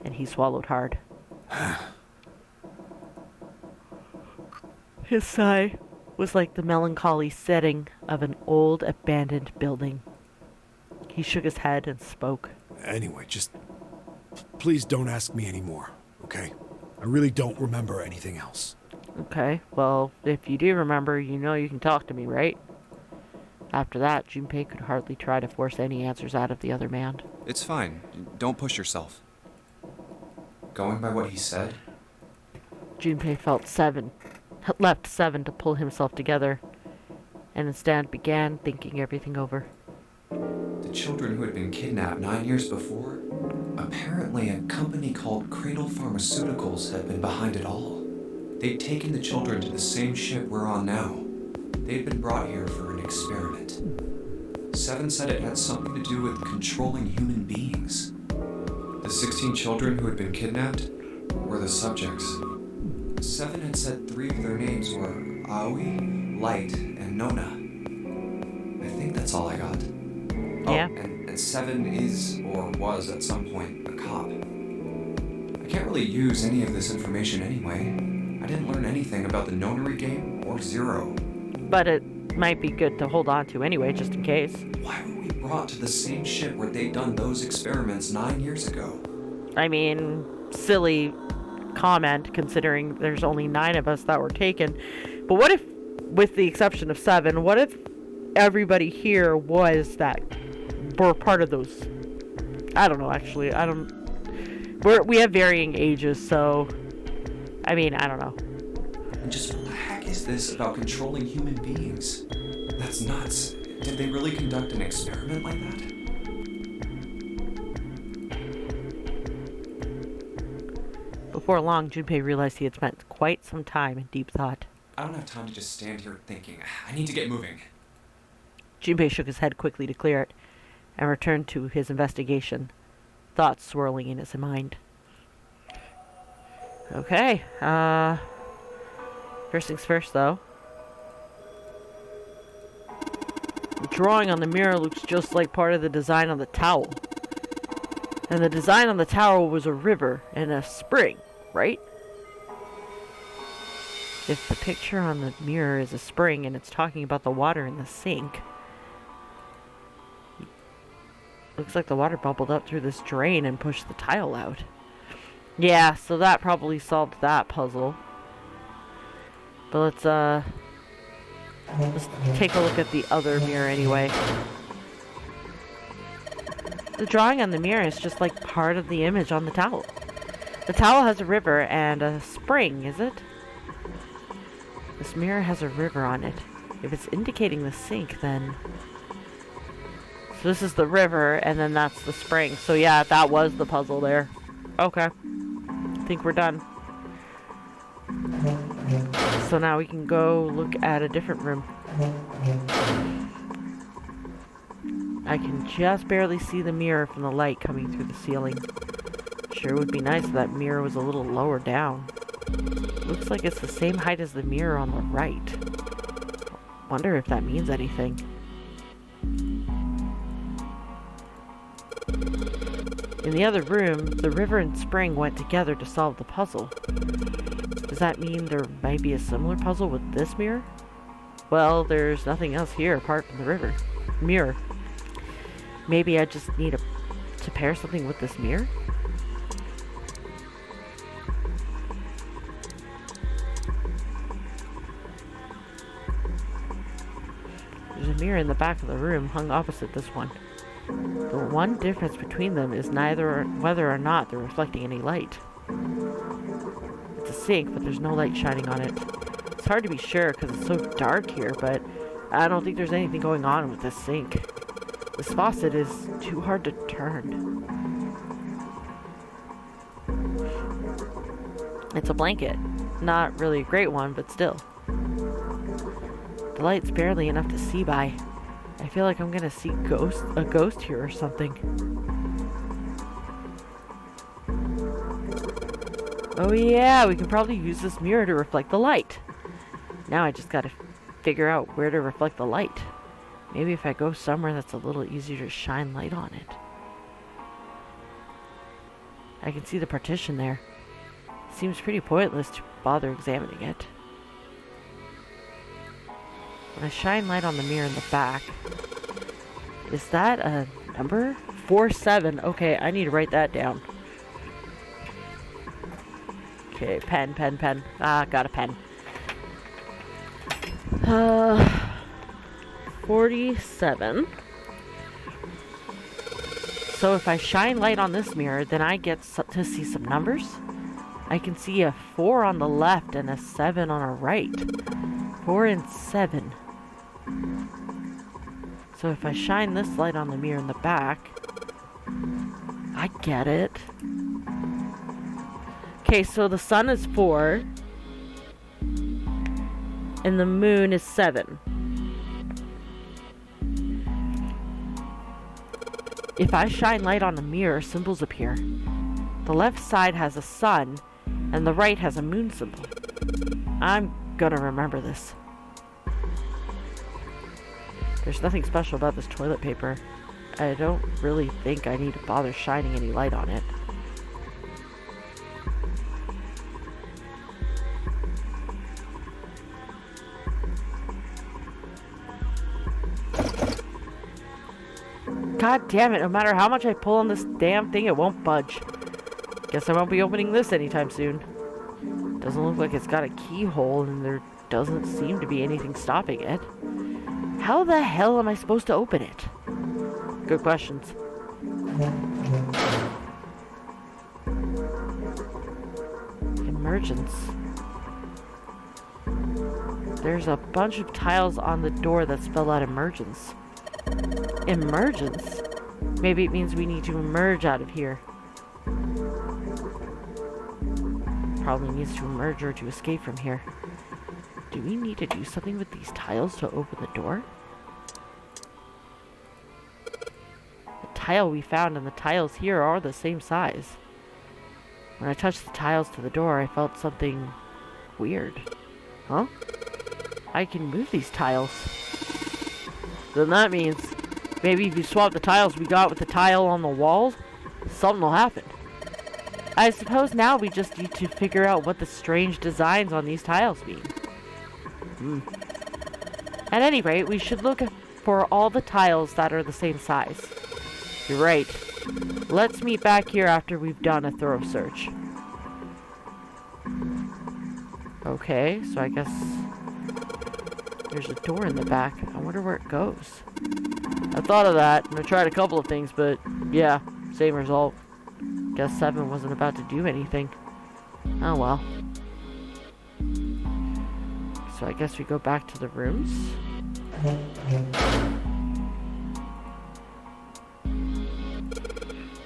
and he swallowed hard. His sigh was like the melancholy setting of an old abandoned building. He shook his head and spoke. Anyway, just please don't ask me anymore, okay? I really don't remember anything else. Okay, well, if you do remember, you know you can talk to me, right? After that, Junpei could hardly try to force any answers out of the other man. It's fine. Don't push yourself. Going by what he said? Junpei left Seven to pull himself together, and instead began thinking everything over. The children who had been kidnapped 9 years before? Apparently a company called Cradle Pharmaceuticals had been behind it all. They'd taken the children to the same ship we're on now. They'd been brought here for an experiment. Seven said it had something to do with controlling human beings. The 16 children who had been kidnapped were the subjects. Seven had said 3 of their names were Aoi, Light, and Nona. I think that's all I got. Yeah. Oh, and Seven is, or was at some point, a cop. I can't really use any of this information anyway. I didn't learn anything about the Nonary game or Zero. But it might be good to hold on to anyway, just in case. Why were we brought to the same ship where they'd done those experiments 9 years ago? I mean, silly comment, considering there's only 9 of us that were taken. But what if, with the exception of 7, what if everybody here were part of those? I don't know, actually. We have varying ages, so... I mean, I don't know. And just what the heck is this about controlling human beings? That's nuts. Did they really conduct an experiment like that? Before long, Junpei realized he had spent quite some time in deep thought. I don't have time to just stand here thinking. I need to get moving. Junpei shook his head quickly to clear it, and returned to his investigation, thoughts swirling in his mind. Okay, first things first, though. The drawing on the mirror looks just like part of the design on the towel. And the design on the towel was a river and a spring, right? If the picture on the mirror is a spring and it's talking about the water in the sink, looks like the water bubbled up through this drain and pushed the tile out. Yeah, so that probably solved that puzzle. But let's take a look at the other mirror anyway. The drawing on the mirror is just like part of the image on the towel. The towel has a river and a spring, is it? This mirror has a river on it. If it's indicating the sink, then... So this is the river, and then that's the spring. So yeah, that was the puzzle there. Okay. I think we're done. So now we can go look at a different room. I can just barely see the mirror from the light coming through the ceiling. Sure would be nice if that mirror was a little lower down. Looks like it's the same height as the mirror on the right. Wonder if that means anything. In the other room, the river and spring went together to solve the puzzle. Does that mean there might be a similar puzzle with this mirror? Well, there's nothing else here apart from the mirror. Maybe I just need to pair something with this mirror? There's a mirror in the back of the room hung opposite this one. The one difference between them is whether or not they're reflecting any light. It's a sink, but there's no light shining on it. It's hard to be sure because it's so dark here, but I don't think there's anything going on with this sink. This faucet is too hard to turn. It's a blanket. Not really a great one, but still. The light's barely enough to see by. I feel like I'm gonna see a ghost here or something. Oh yeah, we can probably use this mirror to reflect the light. Now I just gotta figure out where to reflect the light. Maybe if I go somewhere that's a little easier to shine light on it. I can see the partition there. Seems pretty pointless to bother examining it. When I shine light on the mirror in the back, is that a number? 47. Okay, I need to write that down. Okay, pen. Ah, got a pen. 47. So if I shine light on this mirror, then I get to see some numbers. I can see a 4 on the left and a 7 on the right. 4 and 7. So if I shine this light on the mirror in the back, I get it. Okay, so the sun is 4 and the moon is 7. If I shine light on the mirror, symbols appear. The left side has a sun and the right has a moon symbol. I'm gonna remember this. There's nothing special about this toilet paper. I don't really think I need to bother shining any light on it. God damn it, no matter how much I pull on this damn thing, it won't budge. Guess I won't be opening this anytime soon. Doesn't look like it's got a keyhole and there doesn't seem to be anything stopping it. How the hell am I supposed to open it? Good questions. Emergence. There's a bunch of tiles on the door that spell out emergence. Emergence? Maybe it means we need to emerge out of here. probably needs to emerge or to escape from here. Do we need to do something with these tiles to open the door? The tile we found and the tiles here are the same size. When I touched the tiles to the door, I felt something weird. Huh? I can move these tiles. Then that means maybe if you swap the tiles we got with the tile on the walls, something will happen. I suppose now we just need to figure out what the strange designs on these tiles mean. At any rate, we should look for all the tiles that are the same size. You're right. Let's meet back here after we've done a thorough search. Okay, so I guess there's a door in the back. I wonder where it goes. I thought of that, and I tried a couple of things, but yeah, same result. Guess 7 wasn't about to do anything. Oh well. So I guess we go back to the rooms.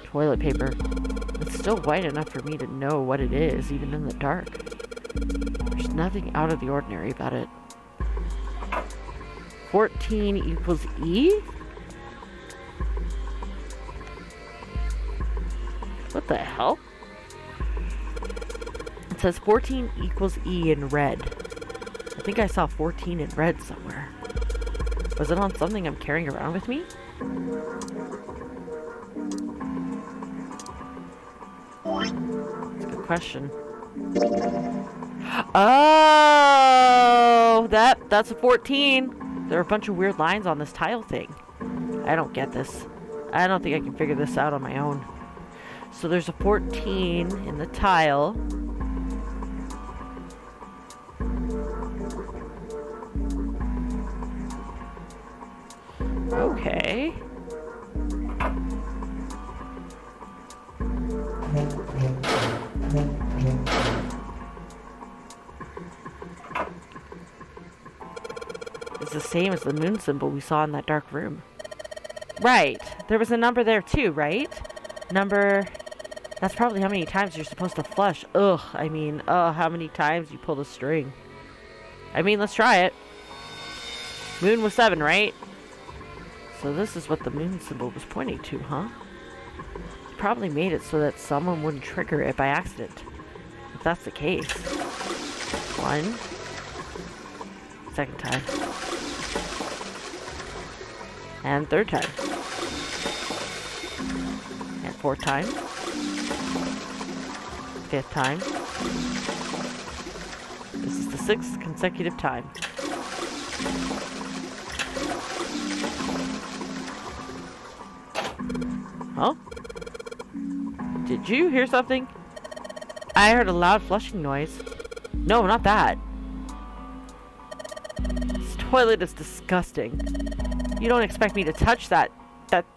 Toilet paper. It's still white enough for me to know what it is, even in the dark. There's nothing out of the ordinary about it. 14 equals E? What the hell? It says 14 equals E in red. I think I saw 14 in red somewhere. Was it on something I'm carrying around with me? That's a good question. Oh, that's a 14. There are a bunch of weird lines on this tile thing. I don't get this. I don't think I can figure this out on my own. So there's a 14 in the tile. Okay. It's the same as the moon symbol we saw in that dark room. Right. There was a number there too, right? Number... That's probably how many times you're supposed to flush. Ugh, I mean, how many times you pull the string. I mean, let's try it. Moon was 7, right? So this is what the moon symbol was pointing to, huh? It probably made it so that someone wouldn't trigger it by accident. If that's the case. 1. Second time. And third time. And fourth time. Fifth time. This is the 6th consecutive time. Huh? Did you hear something? I heard a loud flushing noise. No, not that. This toilet is disgusting. You don't expect me to touch that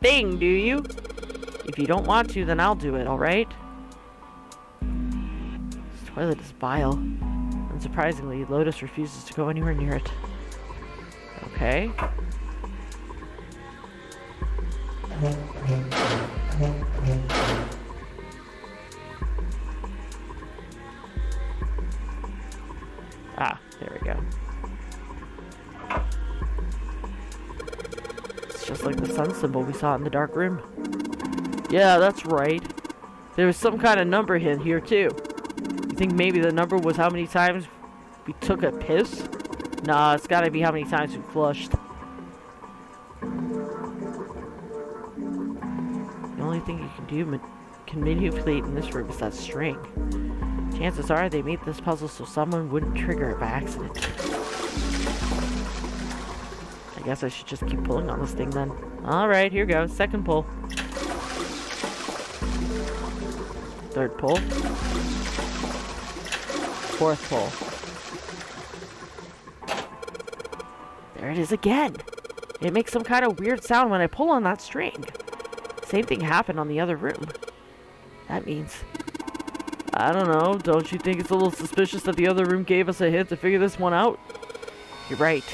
thing, do you? If you don't want to, then I'll do it, alright? This toilet is vile. Unsurprisingly, Lotus refuses to go anywhere near it. Okay. Ah, there we go. It's just like the sun symbol we saw in the dark room. Yeah, that's right. There was some kind of number in here too. You think maybe the number was how many times we took a piss? Nah, it's gotta be how many times we flushed. The only thing you can manipulate in this room is that string. Chances are they made this puzzle so someone wouldn't trigger it by accident. I guess I should just keep pulling on this thing then. Alright, here goes. Second pull. Third pull. Fourth pull. There it is again. It makes some kind of weird sound when I pull on that string. Same thing happened on the other room. That means... I don't know, don't you think it's a little suspicious that the other room gave us a hint to figure this one out? You're right.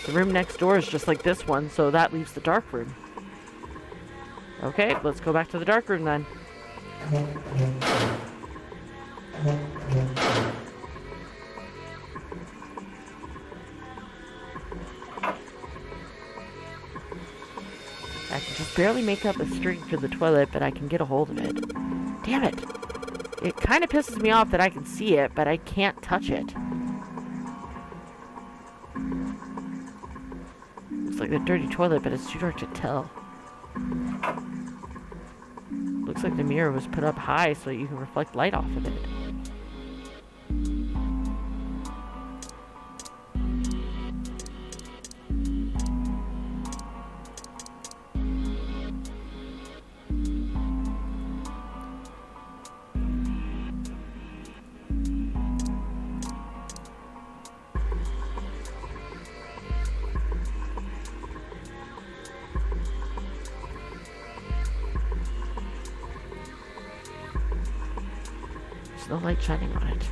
The room next door is just like this one, so that leaves the dark room. Okay, let's go back to the dark room then. I can just barely make up a string for the toilet, but I can get a hold of it. Damn it. It kind of pisses me off that I can see it, but I can't touch it. Looks like the dirty toilet, but it's too dark to tell. Looks like the mirror was put up high so you can reflect light off of it. No light shining on it.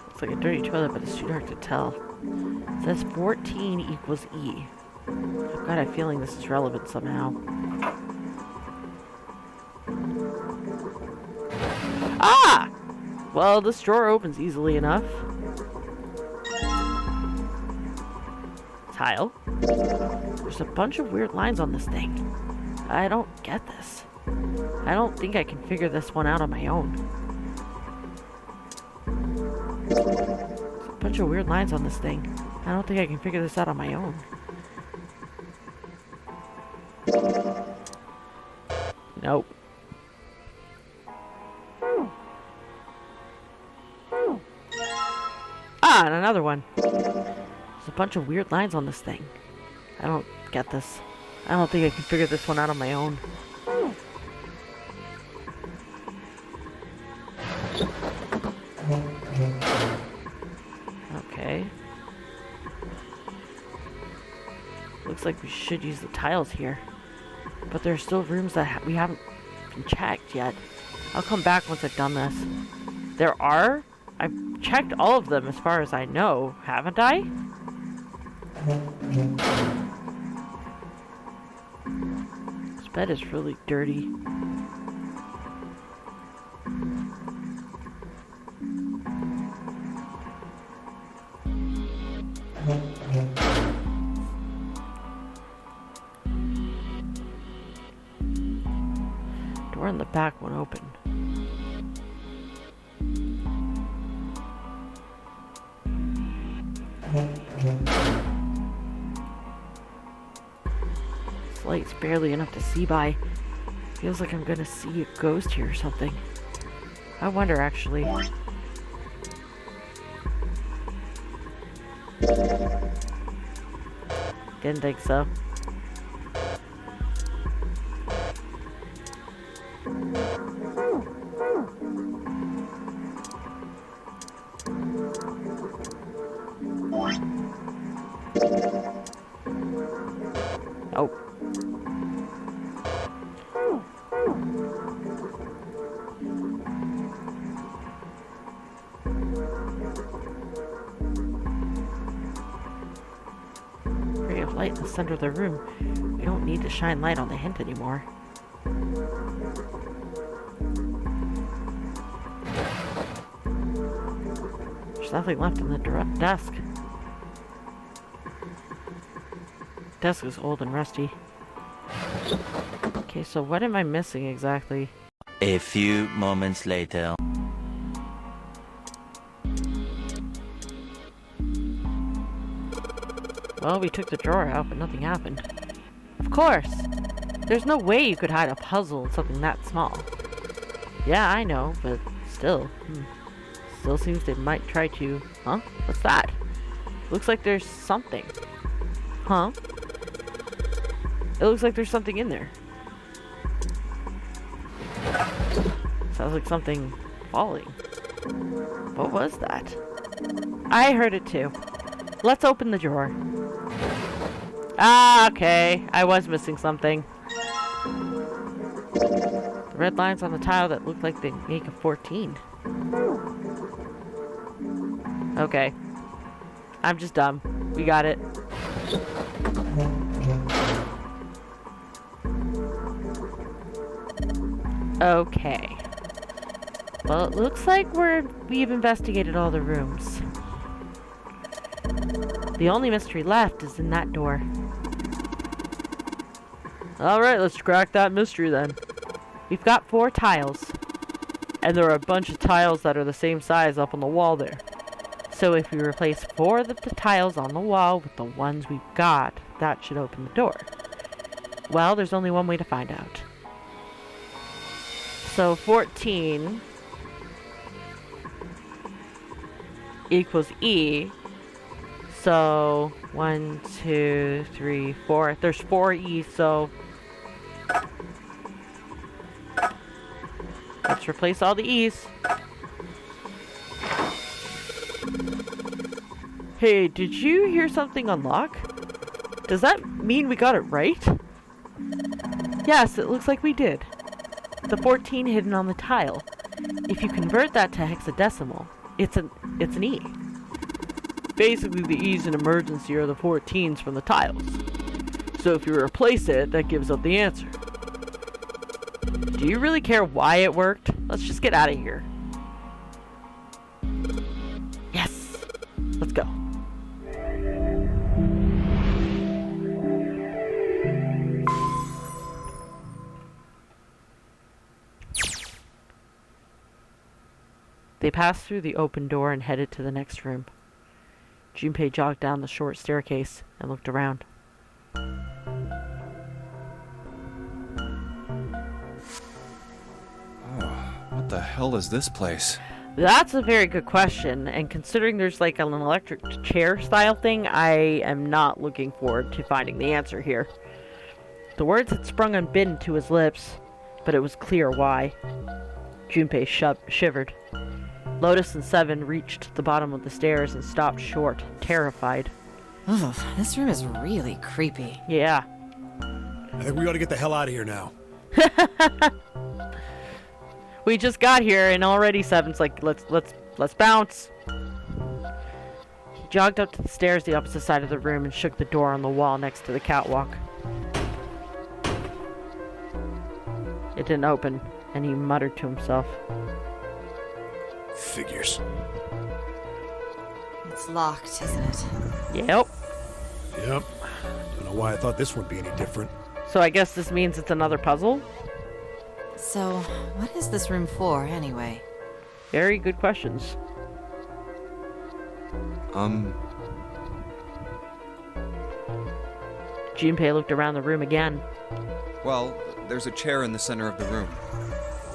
Looks like a dirty toilet, but it's too dark to tell. It says 14 equals E. I've got a feeling this is relevant somehow. Ah! Well, this drawer opens easily enough. Tile. There's a bunch of weird lines on this thing. I don't get this. I don't think I can figure this one out on my own. There's a bunch of weird lines on this thing. I don't think I can figure this out on my own. Nope. Ah, and another one. There's a bunch of weird lines on this thing. I don't get this. I don't think I can figure this one out on my own. Okay. Looks like we should use the tiles here. But there are still rooms that we haven't been checked yet. I'll come back once I've done this. There are? I've checked all of them as far as I know, haven't I? This bed is really dirty. Door in the back won't open. This light's barely enough to see by. Feels like I'm gonna see a ghost here or something. I wonder, actually. Didn't think so. Oh. Ray of light in the center of the room. We don't need to shine light on the hint anymore. There's nothing left in the desk. Desk is old and rusty. Okay, so what am I missing exactly? A few moments later. Well, we took the drawer out, but nothing happened. Of course! There's no way you could hide a puzzle in something that small. Yeah, I know, but still. Still seems they might try to... Huh? What's that? Looks like there's something. Huh? It looks like there's something in there. Sounds like something falling. What was that? I heard it too. Let's open the drawer. Ah, okay. I was missing something. The red lines on the tile that look like they make a 14. Okay. I'm just dumb. We got it. Okay. Well, it looks like we've investigated all the rooms. The only mystery left is in that door. Alright, let's crack that mystery then. We've got 4 tiles. And there are a bunch of tiles that are the same size up on the wall there. So if we replace 4 of the tiles on the wall with the ones we've got, that should open the door. Well, there's only one way to find out. So 14 equals E. So 1, 2, 3, 4. There's 4 E, so let's replace all the E's. Hey, did you hear something unlock? Does that mean we got it right? Yes, it looks like we did. The 14 hidden on the tile. If you convert that to hexadecimal, it's an E. Basically, the E's in emergency are the 14s from the tiles. So if you replace it, that gives up the answer. Do you really care why it worked? Let's just get out of here. Yes! Let's go. They passed through the open door and headed to the next room. Junpei jogged down the short staircase and looked around. What the hell is this place? That's a very good question, and considering there's like an electric chair style thing, I am not looking forward to finding the answer here. The words had sprung unbidden to his lips, but it was clear why. Junpei shivered. Lotus and Seven reached the bottom of the stairs and stopped short, terrified. Ugh, this room is really creepy. Yeah. I think we ought to get the hell out of here now. We just got here and already Seven's like, let's bounce. He jogged up to the stairs the opposite side of the room and shook the door on the wall next to the catwalk. It didn't open, and he muttered to himself. Figures. It's locked, isn't it? Yep. Yep. Don't know why I thought this would be any different. So I guess this means it's another puzzle? So, what is this room for, anyway? Very good questions. Junpei looked around the room again. Well, there's a chair in the center of the room.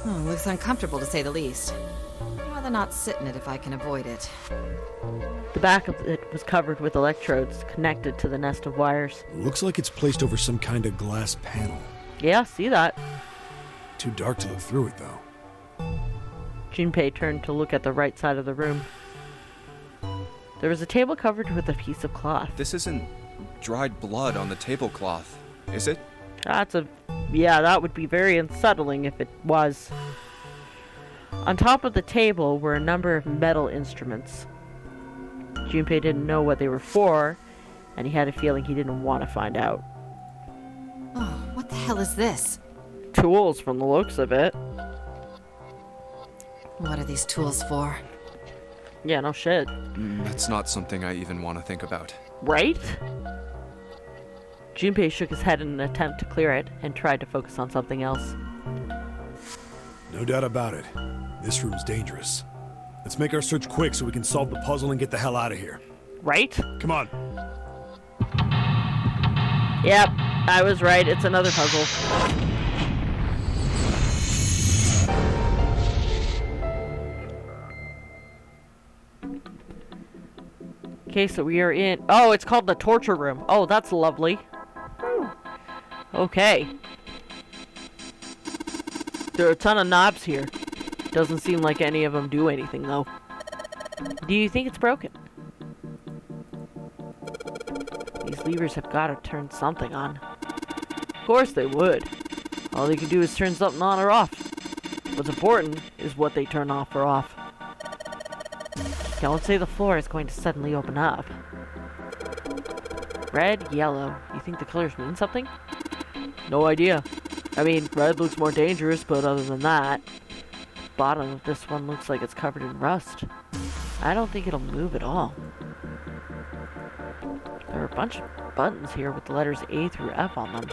Oh, looks uncomfortable to say the least. I'd rather not sit in it if I can avoid it. The back of it was covered with electrodes connected to the nest of wires. Looks like it's placed over some kind of glass panel. Yeah, see that. Too dark to look through it, though. Junpei turned to look at the right side of the room. There was a table covered with a piece of cloth. This isn't dried blood on the tablecloth, is it? Yeah, that would be very unsettling if it was. On top of the table were a number of metal instruments. Junpei didn't know what they were for, and he had a feeling he didn't want to find out. Oh, what the hell is this? Tools from the looks of it. What are these tools for? Yeah, no shit. That's not something I even want to think about. Right? Junpei shook his head in an attempt to clear it and tried to focus on something else. No doubt about it. This room's dangerous. Let's make our search quick so we can solve the puzzle and get the hell out of here. Right? Come on. Yep, I was right. It's another puzzle. Okay, so we are in... Oh, it's called the torture room. Oh, that's lovely. Okay. There are a ton of knobs here. Doesn't seem like any of them do anything, though. Do you think it's broken? These levers have got to turn something on. Of course they would. All they can do is turn something on or off. What's important is what they turn off or off. Don't say the floor is going to suddenly open up. Red, yellow. You think the colors mean something? No idea. I mean, red looks more dangerous, but other than that... bottom of this one looks like it's covered in rust. I don't think it'll move at all. There are a bunch of buttons here with the letters A through F on them.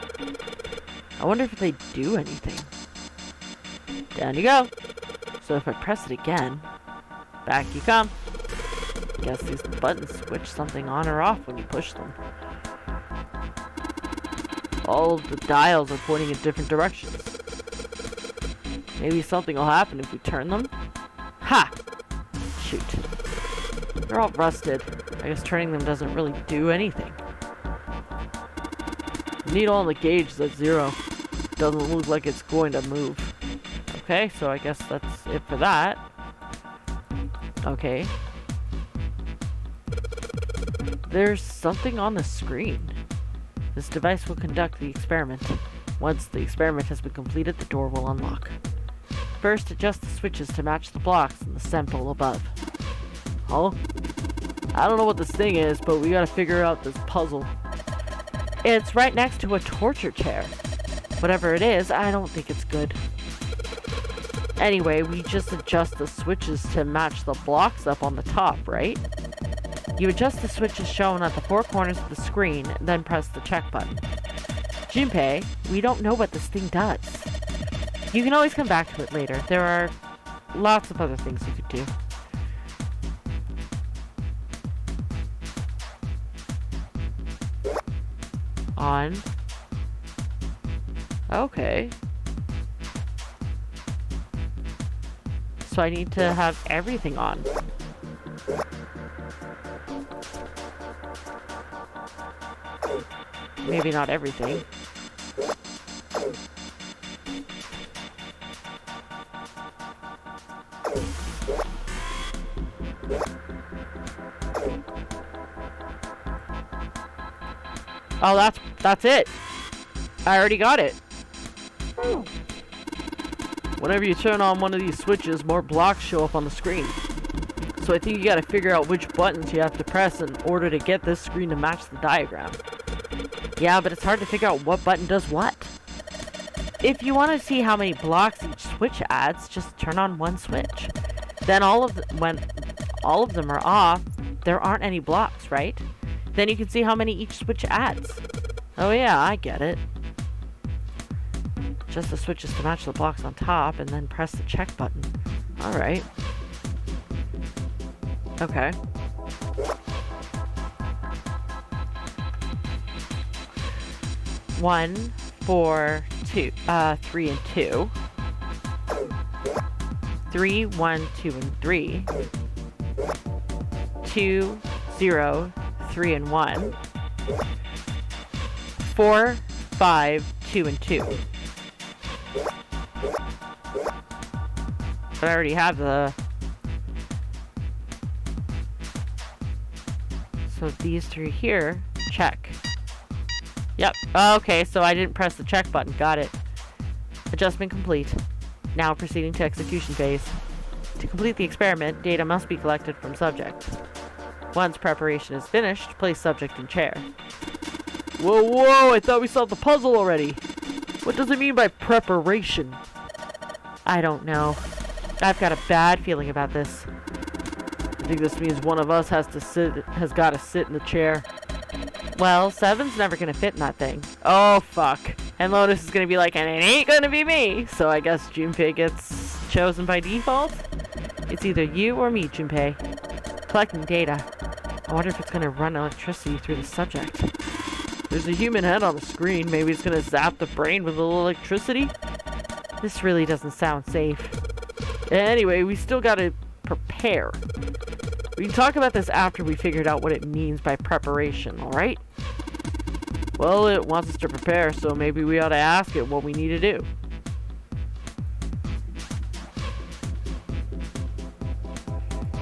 I wonder if they do anything. Down you go. So if I press it again, back you come. Guess these buttons switch something on or off when you push them. All of the dials are pointing in different directions. Maybe something will happen if we turn them? Ha! Shoot. They're all rusted. I guess turning them doesn't really do anything. Needle on the gauge is at 0. Doesn't look like it's going to move. Okay, so I guess that's it for that. Okay. There's something on the screen. This device will conduct the experiment. Once the experiment has been completed, the door will unlock. First, adjust the switches to match the blocks in the sample above. Oh? I don't know what this thing is, but we gotta figure out this puzzle. It's right next to a torture chair. Whatever it is, I don't think it's good. Anyway, we just adjust the switches to match the blocks up on the top, right? You adjust the switches shown at the 4 corners of the screen, then press the check button. Junpei, we don't know what this thing does. You can always come back to it later. There are lots of other things you could do. On. Okay. So I need to have everything on. Maybe not everything. Oh, that's it. I already got it. Whenever you turn on one of these switches, more blocks show up on the screen. So I think you gotta figure out which buttons you have to press in order to get this screen to match the diagram. Yeah, but it's hard to figure out what button does what. If you want to see how many blocks each switch adds, just turn on one switch. Then when all of them are off, there aren't any blocks, right? Then you can see how many each switch adds. Oh yeah, I get it. Just the switches to match the blocks on top, and then press the check button. Alright. Okay. One, 4, 2, 3 and 2. 3, 1, 2 and 3. 2, 0, 3 and 1. 4, 5, 2 and 2. But I already have the... So these 3 here, check. Yep. Okay, so I didn't press the check button. Got it. Adjustment complete. Now proceeding to execution phase. To complete the experiment, data must be collected from subject. Once preparation is finished, place subject in chair. Whoa, whoa! I thought we solved the puzzle already! What does it mean by preparation? I don't know. I've got a bad feeling about this. I think this means one of us has got to sit in the chair. Well, 7's never gonna fit in that thing. Oh, fuck. And Lotus is gonna be like, and it ain't gonna be me! So I guess Junpei gets chosen by default? It's either you or me, Junpei. Collecting data. I wonder if it's gonna run electricity through the subject. There's a human head on the screen. Maybe it's gonna zap the brain with a little electricity? This really doesn't sound safe. Anyway, we still gotta prepare. We can talk about this after we figured out what it means by preparation, alright? Well, it wants us to prepare, so maybe we ought to ask it what we need to do.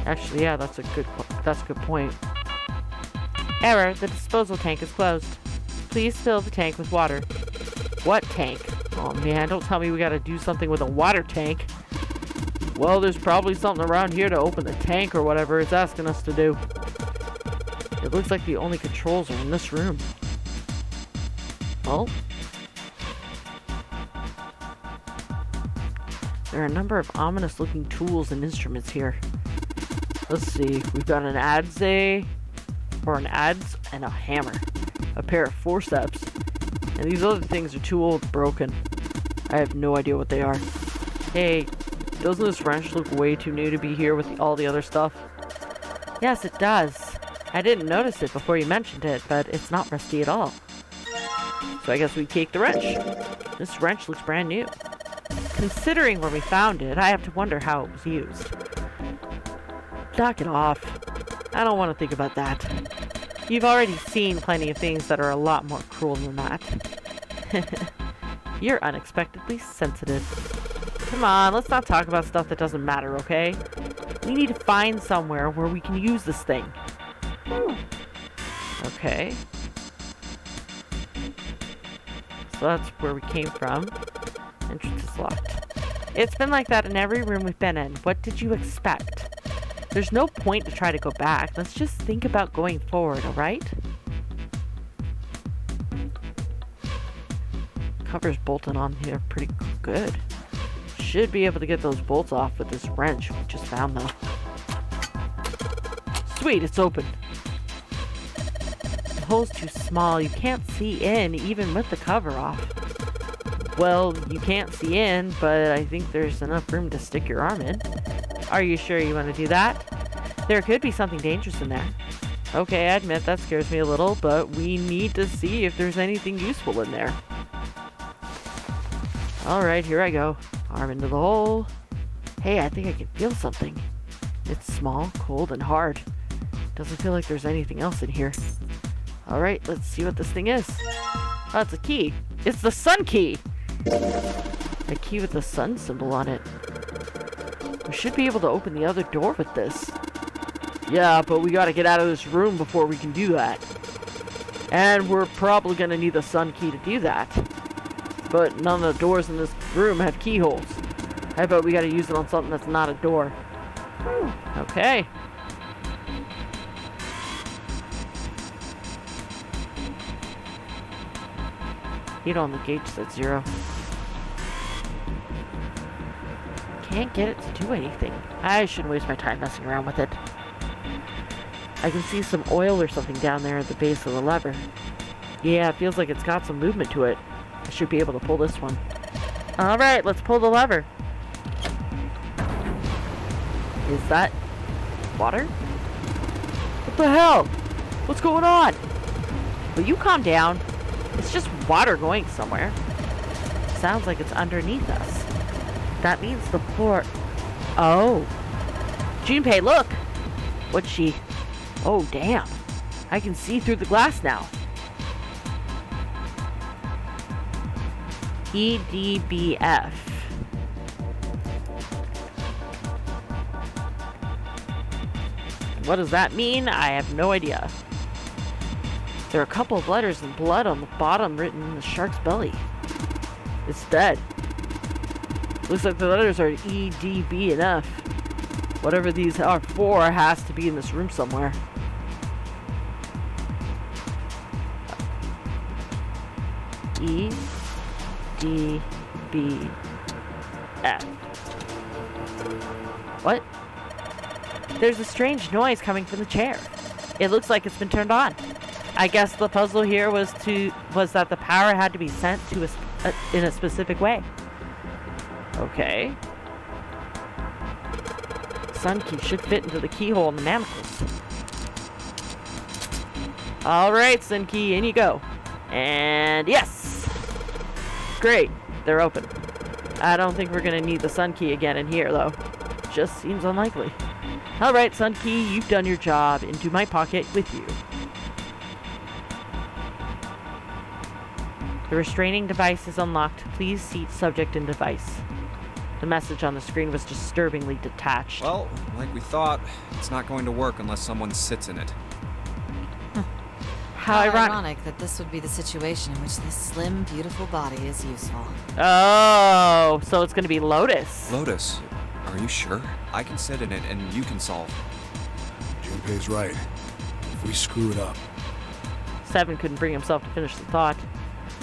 Actually, yeah, that's a good point. Error, the disposal tank is closed. Please fill the tank with water. What tank? Oh man, don't tell me we gotta do something with a water tank. Well, there's probably something around here to open the tank or whatever it's asking us to do. It looks like the only controls are in this room. Well, There are a number of ominous-looking tools and instruments here. Let's see. We've got an adze, and a hammer. A pair of forceps. And these other things are too old and broken. I have no idea what they are. Hey, doesn't this wrench look way too new to be here with all the other stuff? Yes, it does. I didn't notice it before you mentioned it, but it's not rusty at all. So I guess we take the wrench. This wrench looks brand new. Considering where we found it, I have to wonder how it was used. Knock it off. I don't want to think about that. You've already seen plenty of things that are a lot more cruel than that. You're unexpectedly sensitive. Come on, let's not talk about stuff that doesn't matter, okay? We need to find somewhere where we can use this thing. Okay. So that's where we came from. Entrance is locked. It's been like that in every room we've been in. What did you expect? There's no point to try to go back. Let's just think about going forward, alright? Cover's bolted on here pretty good. Should be able to get those bolts off with this wrench we just found, though. Sweet, it's open. The hole's too small. You can't see in, even with the cover off. Well, you can't see in, but I think there's enough room to stick your arm in. Are you sure you want to do that? There could be something dangerous in there. Okay, I admit that scares me a little, but we need to see if there's anything useful in there. Alright, here I go. Arm into the hole. Hey, I think I can feel something. It's small, cold, and hard. Doesn't feel like there's anything else in here. Alright, let's see what this thing is. Oh, it's a key. It's the sun key! A key with the sun symbol on it. We should be able to open the other door with this. Yeah, but we gotta get out of this room before we can do that. And we're probably gonna need the sun key to do that. But none of the doors in this room have keyholes. I bet we gotta use it on something that's not a door. Okay. Heat on the gauge said 0. Can't get it to do anything. I shouldn't waste my time messing around with it. I can see some oil or something down there at the base of the lever. Yeah, it feels like it's got some movement to it. I should be able to pull this one. Alright, let's pull the lever. Is that water? What the hell? What's going on? Will you calm down? It's just water going somewhere. Sounds like it's underneath us. That means the floor... Oh. Junpei, look! What's she... Oh, damn. I can see through the glass now. EDBF. What does that mean? I have no idea. There are a couple of letters in blood on the bottom written in the shark's belly. It's dead. Looks like the letters are E, D, B, and F. Whatever these are for has to be in this room somewhere. E, D, B, F. What? There's a strange noise coming from the chair. It looks like it's been turned on. I guess the puzzle here was that the power had to be sent to in a specific way. Okay. Sun key should fit into the keyhole in the manacles. Alright, sun key, in you go. And yes! Great, they're open. I don't think we're gonna need the sun key again in here, though. Just seems unlikely. Alright, sun key, you've done your job. Into my pocket with you. The restraining device is unlocked. Please seat subject and device. The message on the screen was disturbingly detached. Well, like we thought, it's not going to work unless someone sits in it. How ironic that this would be the situation in which this slim, beautiful body is useful. Oh, so it's going to be Lotus. Lotus, are you sure? I can sit in it and you can solve. Junpei's right. If we screw it up... Seven couldn't bring himself to finish the thought.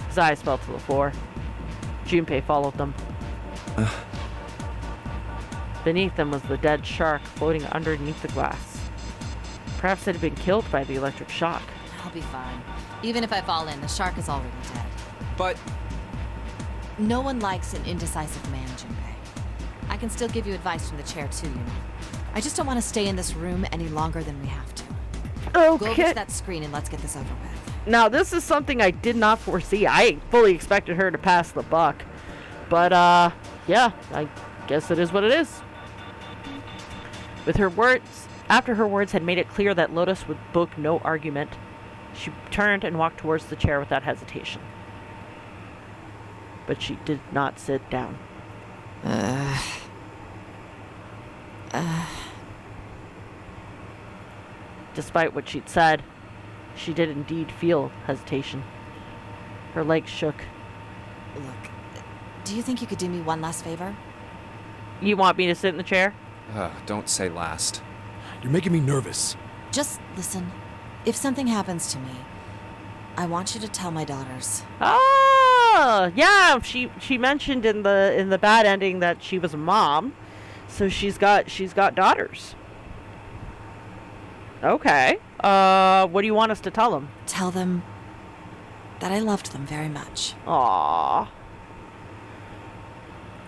His eyes fell to the floor. Junpei followed them. Beneath them was the dead shark floating underneath the glass. Perhaps it had been killed by the electric shock. I'll be fine. Even if I fall in, the shark is already dead. But No one likes an indecisive man, Junpei. I can still give you advice from the chair too, you know. I just don't want to stay in this room any longer than we have to. Go over Okay. to that screen and let's get this over with. Now, this is something I did not foresee. I fully expected her to pass the buck. But, yeah, I guess it is what it is. With her words, after her words had made it clear that Lotus would book no argument, she turned and walked towards the chair without hesitation. But she did not sit down. Despite what she'd said, she did indeed feel hesitation. Her legs shook. Look, do you think you could do me one last favor? You want me to sit in the chair? don't say last. You're making me nervous. Just listen. If something happens to me, I want you to tell my daughters. Oh, yeah. She mentioned in the bad ending that she was a mom, so she's got daughters. Okay. What do you want us to tell them? Tell them that I loved them very much. Aww.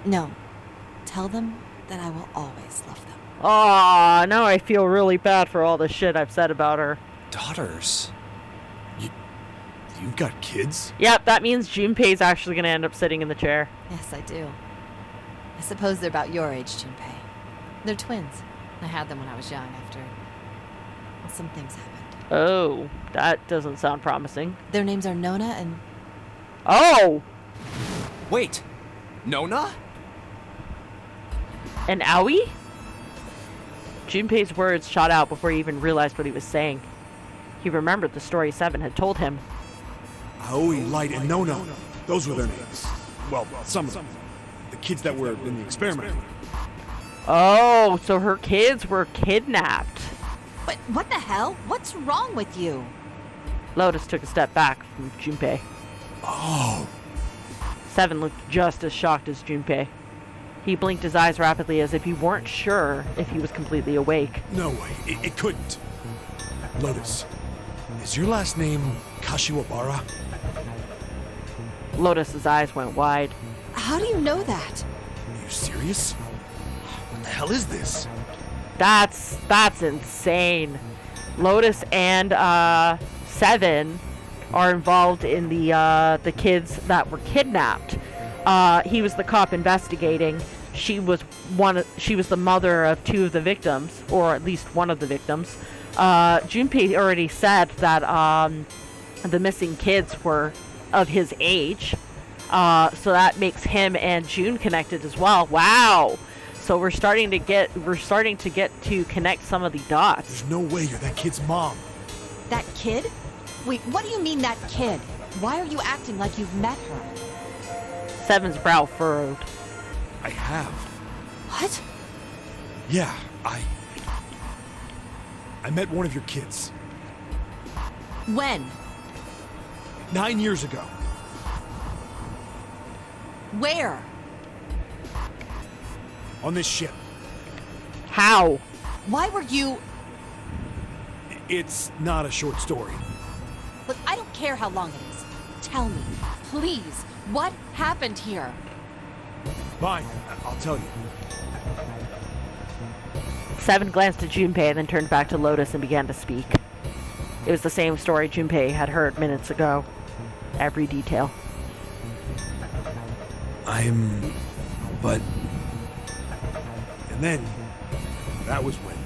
No, tell them that I will always love them. Aww. Now I feel really bad for all the shit I've said about her. Daughters? You've got kids? Yep, that means Junpei's actually going to end up sitting in the chair. Yes, I do. I suppose they're about your age, Junpei. They're twins. I had them when I was young after, well, some things happened. Oh, that doesn't sound promising. Their names are Nona and... Oh! Wait! Nona? An owie? Junpei's words shot out before he even realized what he was saying. He remembered the story Seven had told him. Aoi, Light, and Nona. Those were their names. Well, some of them. The kids that were in the experiment. Oh, so her kids were kidnapped. But what the hell? What's wrong with you? Lotus took a step back from Junpei. Oh. Seven looked just as shocked as Junpei. He blinked his eyes rapidly as if he weren't sure if he was completely awake. No way. It couldn't. Lotus, is your last name Kashiwabara? Lotus's eyes went wide. How do you know that? Are you serious? What the hell is this? That's insane. Lotus and Seven are involved in the kids that were kidnapped. He was the cop investigating. She was the mother of two of the victims, or at least one of the victims. Junpei already said that the missing kids were of his age, so that makes him and June connected as well. Wow! So we're starting to get to connect some of the dots. There's no way you're that kid's mom. That kid? Wait, what do you mean that kid? Why are you acting like you've met her? Seven's brow furrowed. I have. What? Yeah, I met one of your kids. When? 9 years ago. Where? On this ship. How? Why were you... It's not a short story. Look, I don't care how long it is. Tell me, please, what happened here? Fine, I'll tell you. Seven glanced at Junpei and then turned back to Lotus and began to speak. It was the same story Junpei had heard minutes ago. Every detail. But... And then, that was when.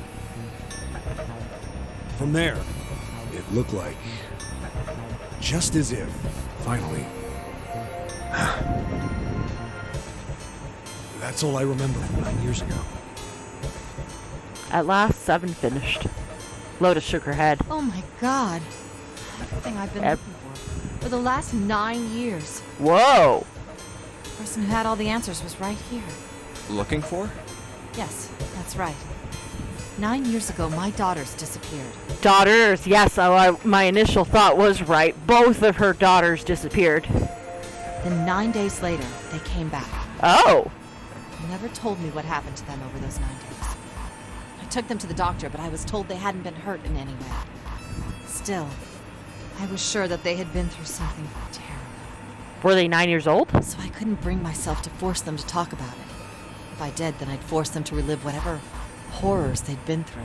From there, it looked like... Just as if, finally... That's all I remember from 9 years ago. At last, Seven finished. Lotus shook her head. Oh my god. Everything I've been looking for the last 9 years. Whoa! The person who had all the answers was right here. Looking for? Yes, that's right. 9 years ago, my daughters disappeared. Daughters, yes, my initial thought was right. Both of her daughters disappeared. Then 9 days later, they came back. Oh! They never told me what happened to them over those 9 days. I took them to the doctor, but I was told they hadn't been hurt in any way. Still, I was sure that they had been through something terrible. Were they 9 years old? So I couldn't bring myself to force them to talk about it. If I did, then I'd force them to relive whatever horrors they'd been through.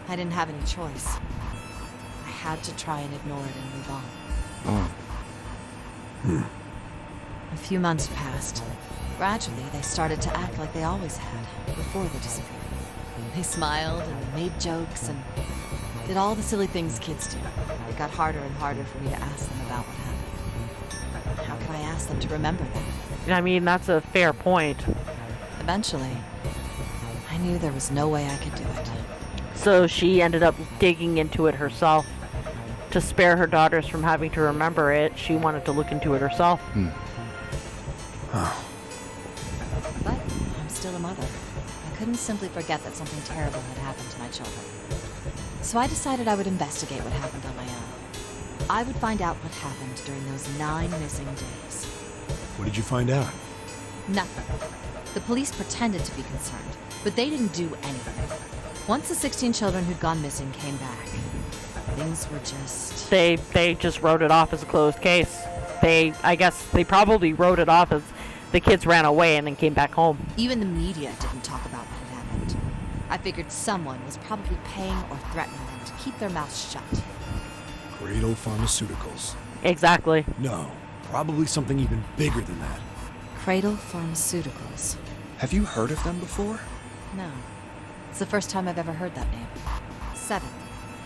I didn't have any choice. I had to try and ignore it and move on. A few months passed. Gradually, they started to act like they always had, before they disappeared. They smiled and made jokes and did all the silly things kids do. It got harder and harder for me to ask them about what happened. How could I ask them to remember that? I mean, that's a fair point. Eventually, I knew there was no way I could do it. So she ended up digging into it herself. To spare her daughters from having to remember it, she wanted to look into it herself. But I'm still a mother. I couldn't simply forget that something terrible had happened to my children. So I decided I would investigate what happened on my own. I would find out what happened during those 9 missing days. What did you find out? Nothing. The police pretended to be concerned, but they didn't do anything. Once the 16 children who'd gone missing came back, things were just... They just wrote it off as a closed case. I guess they probably wrote it off as the kids ran away and then came back home. Even the media didn't talk about what had happened. I figured someone was probably paying or threatening them to keep their mouths shut. Cradle Pharmaceuticals. Exactly. No, probably something even bigger than that. Cradle Pharmaceuticals. Have you heard of them before? No. It's the first time I've ever heard that name. 7.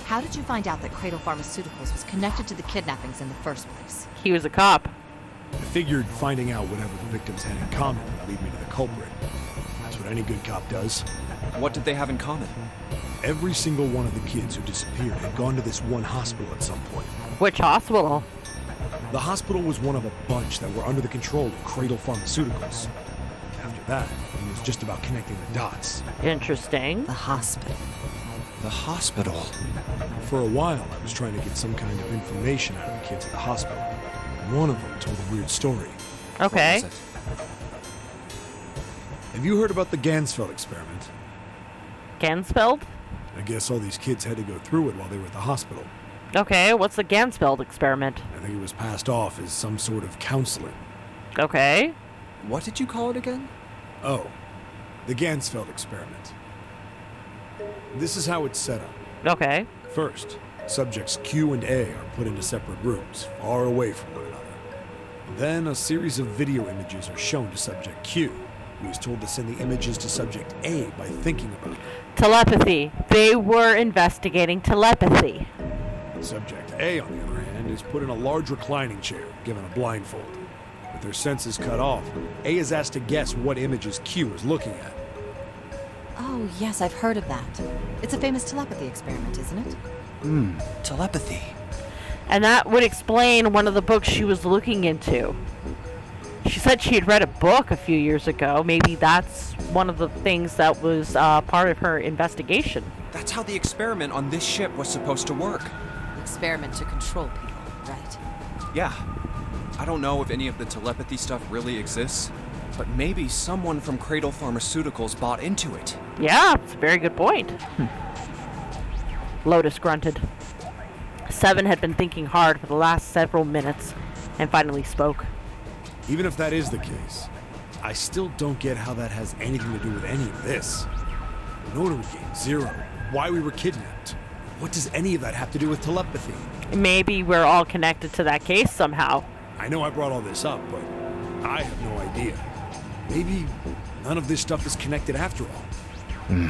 How did you find out that Cradle Pharmaceuticals was connected to the kidnappings in the first place? He was a cop. I figured finding out whatever the victims had in common would lead me to the culprit. That's what any good cop does. What did they have in common? Every single one of the kids who disappeared had gone to this one hospital at some point. Which hospital? The hospital was one of a bunch that were under the control of Cradle Pharmaceuticals. After that, it was just about connecting the dots. Interesting. The hospital. The hospital? For a while, I was trying to get some kind of information out of the kids at the hospital. One of them told a weird story. Okay. What was it? Have you heard about the Gansfeld experiment? Gansfeld? I guess all these kids had to go through it while they were at the hospital. Okay, what's the Gansfeld experiment? I think it was passed off as some sort of counseling. Okay. What did you call it again? Oh, the Gansfeld experiment. This is how it's set up. Okay. First, subjects Q and A are put into separate rooms, far away from one another. Then a series of video images are shown to subject Q, who is told to send the images to subject A by thinking about it. Telepathy. They were investigating telepathy. Subject A, on the other hand, is put in a large reclining chair, given a blindfold. With their senses cut off, A is asked to guess what images Q is looking at. Oh, yes, I've heard of that. It's a famous telepathy experiment, isn't it? Telepathy. And that would explain one of the books she was looking into. She said she had read a book a few years ago. Maybe that's one of the things that was part of her investigation. That's how the experiment on this ship was supposed to work. Experiment to control people, right? Yeah. I don't know if any of the telepathy stuff really exists, but maybe someone from Cradle Pharmaceuticals bought into it. Yeah, it's a very good point. Lotus grunted. 7 had been thinking hard for the last several minutes and finally spoke. Even if that is the case, I still don't get how that has anything to do with any of this. The Nonary game, 0, why we were kidnapped. What does any of that have to do with telepathy? Maybe we're all connected to that case somehow. I know I brought all this up, but I have no idea. Maybe none of this stuff is connected after all.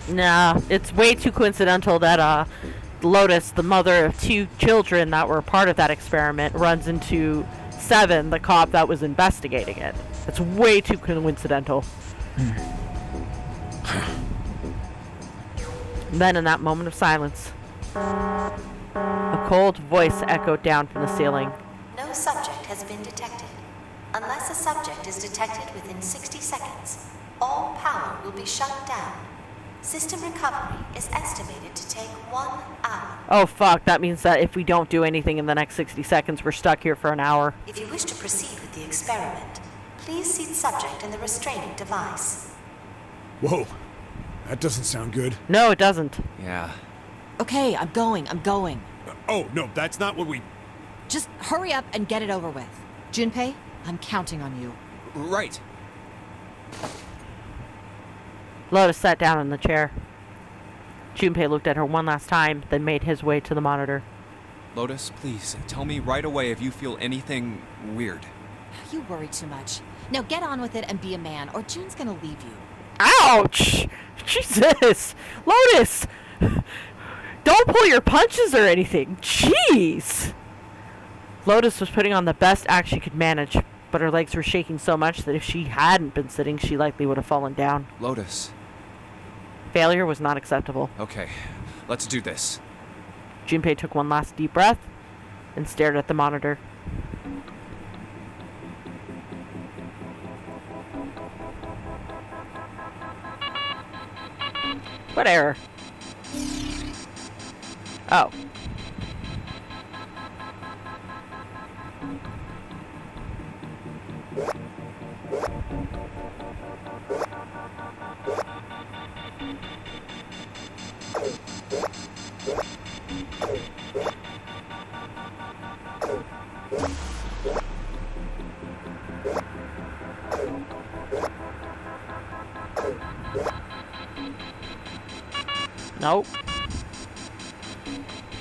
Nah, it's way too coincidental that Lotus, the mother of 2 children that were part of that experiment, runs into 7, the cop that was investigating it. It's way too coincidental. Then in that moment of silence, a cold voice echoed down from the ceiling. No subject has been detected. Unless a subject is detected within 60 seconds, all power will be shut down. System recovery is estimated to take 1 hour. Oh fuck, that means that if we don't do anything in the next 60 seconds, we're stuck here for an hour. If you wish to proceed with the experiment, Please seat subject in the restraining device. Whoa, that doesn't sound good. No, it doesn't. Yeah. Okay, I'm going. Oh, no, that's not what we... Just hurry up and get it over with. Junpei, I'm counting on you. Right. Lotus sat down in the chair. Junpei looked at her one last time, then made his way to the monitor. Lotus, please, tell me right away if you feel anything weird. You worry too much. Now get on with it and be a man, or June's gonna leave you. Ouch! Jesus! Lotus! Don't pull your punches or anything. Jeez! Lotus was putting on the best act she could manage, but her legs were shaking so much that if she hadn't been sitting, she likely would have fallen down. Lotus. Failure was not acceptable. Okay, let's do this. Junpei took one last deep breath and stared at the monitor. What error? Oh. Nope.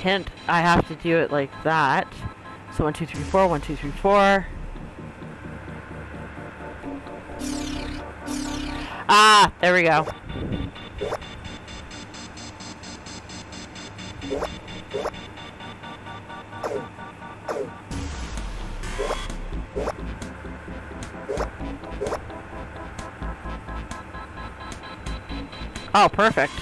Hint, I have to do it like that. So 1, 2, 3, 4, 1, 2, 3, 4. Ah, there we go. Oh, perfect.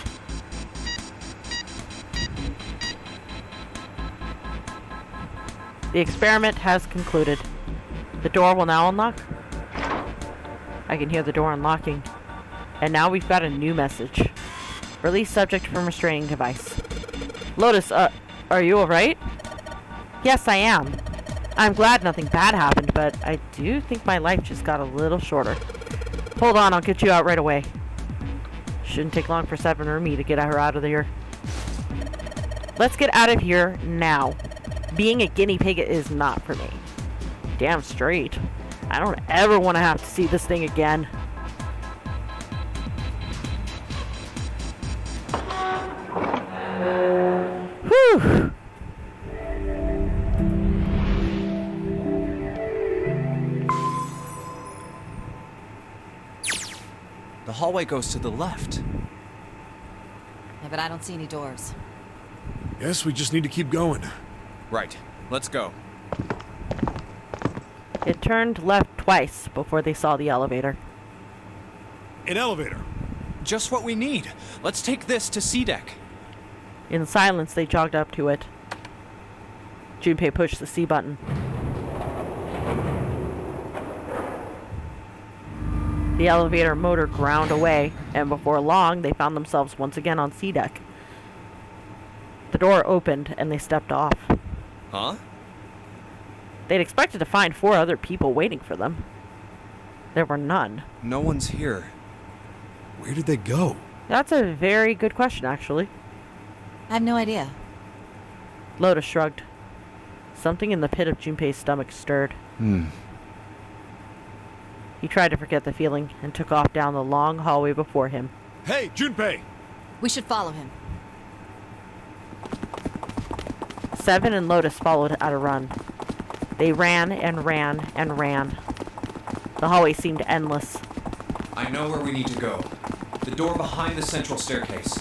The experiment has concluded. The door will now unlock. I can hear the door unlocking. And now we've got a new message. Release subject from restraining device. Lotus, are you alright? Yes, I am. I'm glad nothing bad happened, but I do think my life just got a little shorter. Hold on, I'll get you out right away. Shouldn't take long for Seven or me to get her out of here. Let's get out of here now. Being a guinea pig is not for me. Damn straight. I don't ever want to have to see this thing again. Whew. The hallway goes to the left. Yeah, but I don't see any doors. Guess we just need to keep going. Right. Let's go. It turned left twice before they saw the elevator. An elevator. Just what we need. Let's take this to C deck. In silence, they jogged up to it. Junpei pushed the C button. The elevator motor ground away, and before long, they found themselves once again on C deck. The door opened, and they stepped off. Huh? They'd expected to find 4 other people waiting for them. There were none. No one's here. Where did they go? That's a very good question, actually. I have no idea. Lotus shrugged. Something in the pit of Junpei's stomach stirred. He tried to forget the feeling and took off down the long hallway before him. Hey, Junpei! We should follow him. Seven and Lotus followed at a run. They ran and ran and ran. The hallway seemed endless. I know where we need to go. The door behind the central staircase.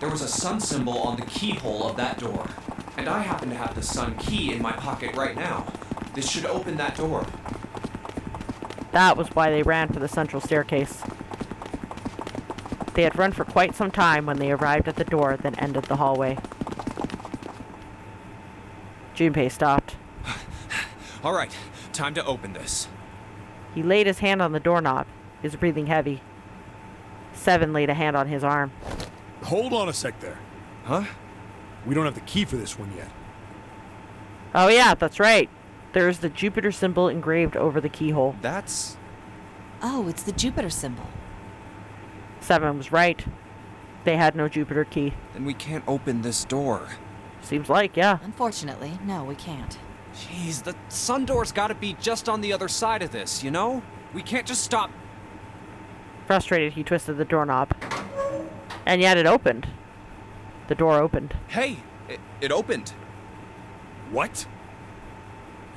There was a sun symbol on the keyhole of that door. And I happen to have the sun key in my pocket right now. This should open that door. That was why they ran for the central staircase. They had run for quite some time when they arrived at the door that ended the hallway. Junpei stopped. All right, time to open this. He laid his hand on the doorknob, his breathing heavy. Seven laid a hand on his arm. Hold on a sec there. Huh? We don't have the key for this one yet. Oh yeah, that's right. There is the Jupiter symbol engraved over the keyhole. That's... Oh, it's the Jupiter symbol. 7 was right. They had no Jupiter key. Then we can't open this door. Seems like, yeah. Unfortunately, no, we can't. Jeez, the sun door's gotta be just on the other side of this, you know? We can't just stop... Frustrated, he twisted the doorknob. And yet it opened. The door opened. Hey! It opened! What?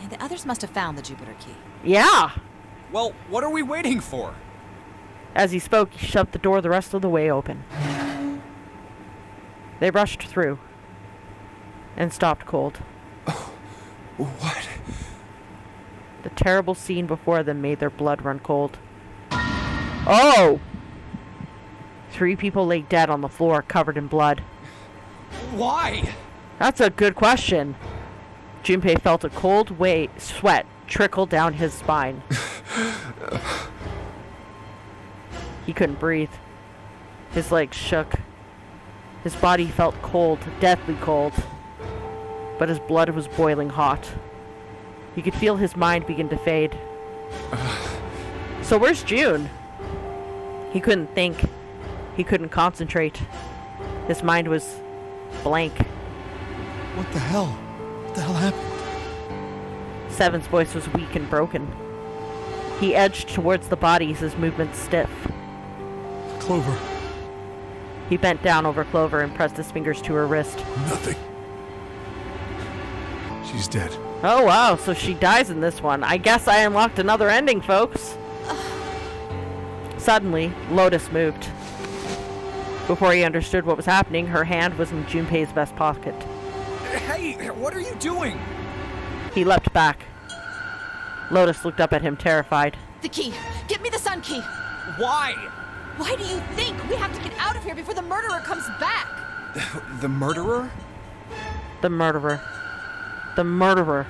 And the others must have found the Jupiter key. Yeah! Well, what are we waiting for? As he spoke, he shoved the door the rest of the way open. They rushed through. And stopped cold. What? The terrible scene before them made their blood run cold. Oh! 3 people lay dead on the floor, covered in blood. Why? That's a good question. Junpei felt a cold sweat trickle down his spine. He couldn't breathe. His legs shook. His body felt cold, deathly cold. But his blood was boiling hot. He could feel his mind begin to fade. So where's June? He couldn't think. He couldn't concentrate. His mind was blank. What the hell? What the hell happened? 7's voice was weak and broken. He edged towards the bodies, his movements stiff. Clover. He bent down over Clover and pressed his fingers to her wrist. Nothing. She's dead. Oh wow, so she dies in this one. I guess I unlocked another ending, folks. Suddenly, Lotus moved. Before he understood what was happening, her hand was in Junpei's vest pocket. Hey, what are you doing? He leapt back. Lotus looked up at him, terrified. The key! Get me the sun key! Why? Why do you think? We have to get out of here before the murderer comes back! The murderer? The murderer. The murderer.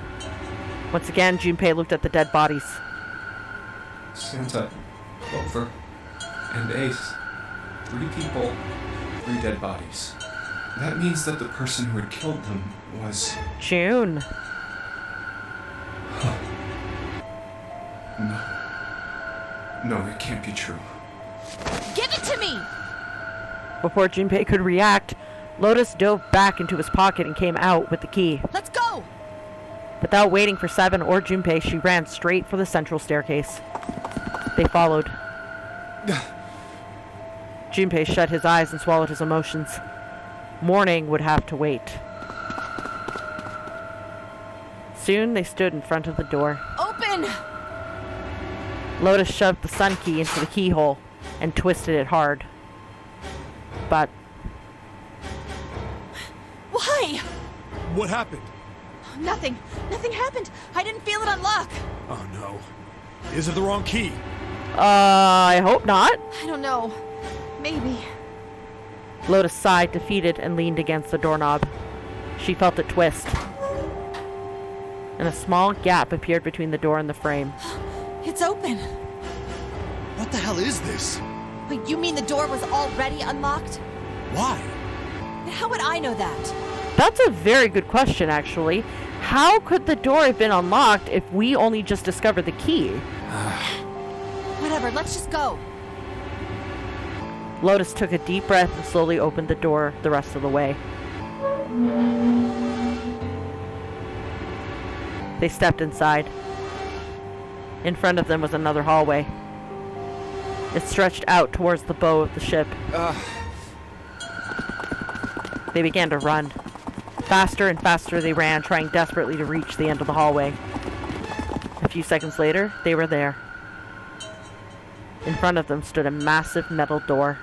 Once again, Junpei looked at the dead bodies. Santa, Clover, and Ace. 3 people, 3 dead bodies. That means that the person who had killed them was... June. No, it can't be true. Give it to me! Before Junpei could react, Lotus dove back into his pocket and came out with the key. Let's go! Without waiting for 7 or Junpei, she ran straight for the central staircase. They followed. Junpei shut his eyes and swallowed his emotions. Morning would have to wait. Soon they stood in front of the door. Open! Lotus shoved the sun key into the keyhole and twisted it hard. But... Why? What happened? Nothing. Nothing happened. I didn't feel it unlock. Oh no. Is it the wrong key? I hope not. I don't know. Maybe. Lotus sighed, defeated, and leaned against the doorknob. She felt it twist. And a small gap appeared between the door and the frame. It's open. What the hell is this? Wait, you mean the door was already unlocked? Why? And how would I know that? That's a very good question, actually. How could the door have been unlocked if we only just discovered the key? Whatever, let's just go. Lotus took a deep breath and slowly opened the door the rest of the way. They stepped inside. In front of them was another hallway. It stretched out towards the bow of the ship. They began to run. Faster and faster they ran, trying desperately to reach the end of the hallway. A few seconds later, they were there. In front of them stood a massive metal door.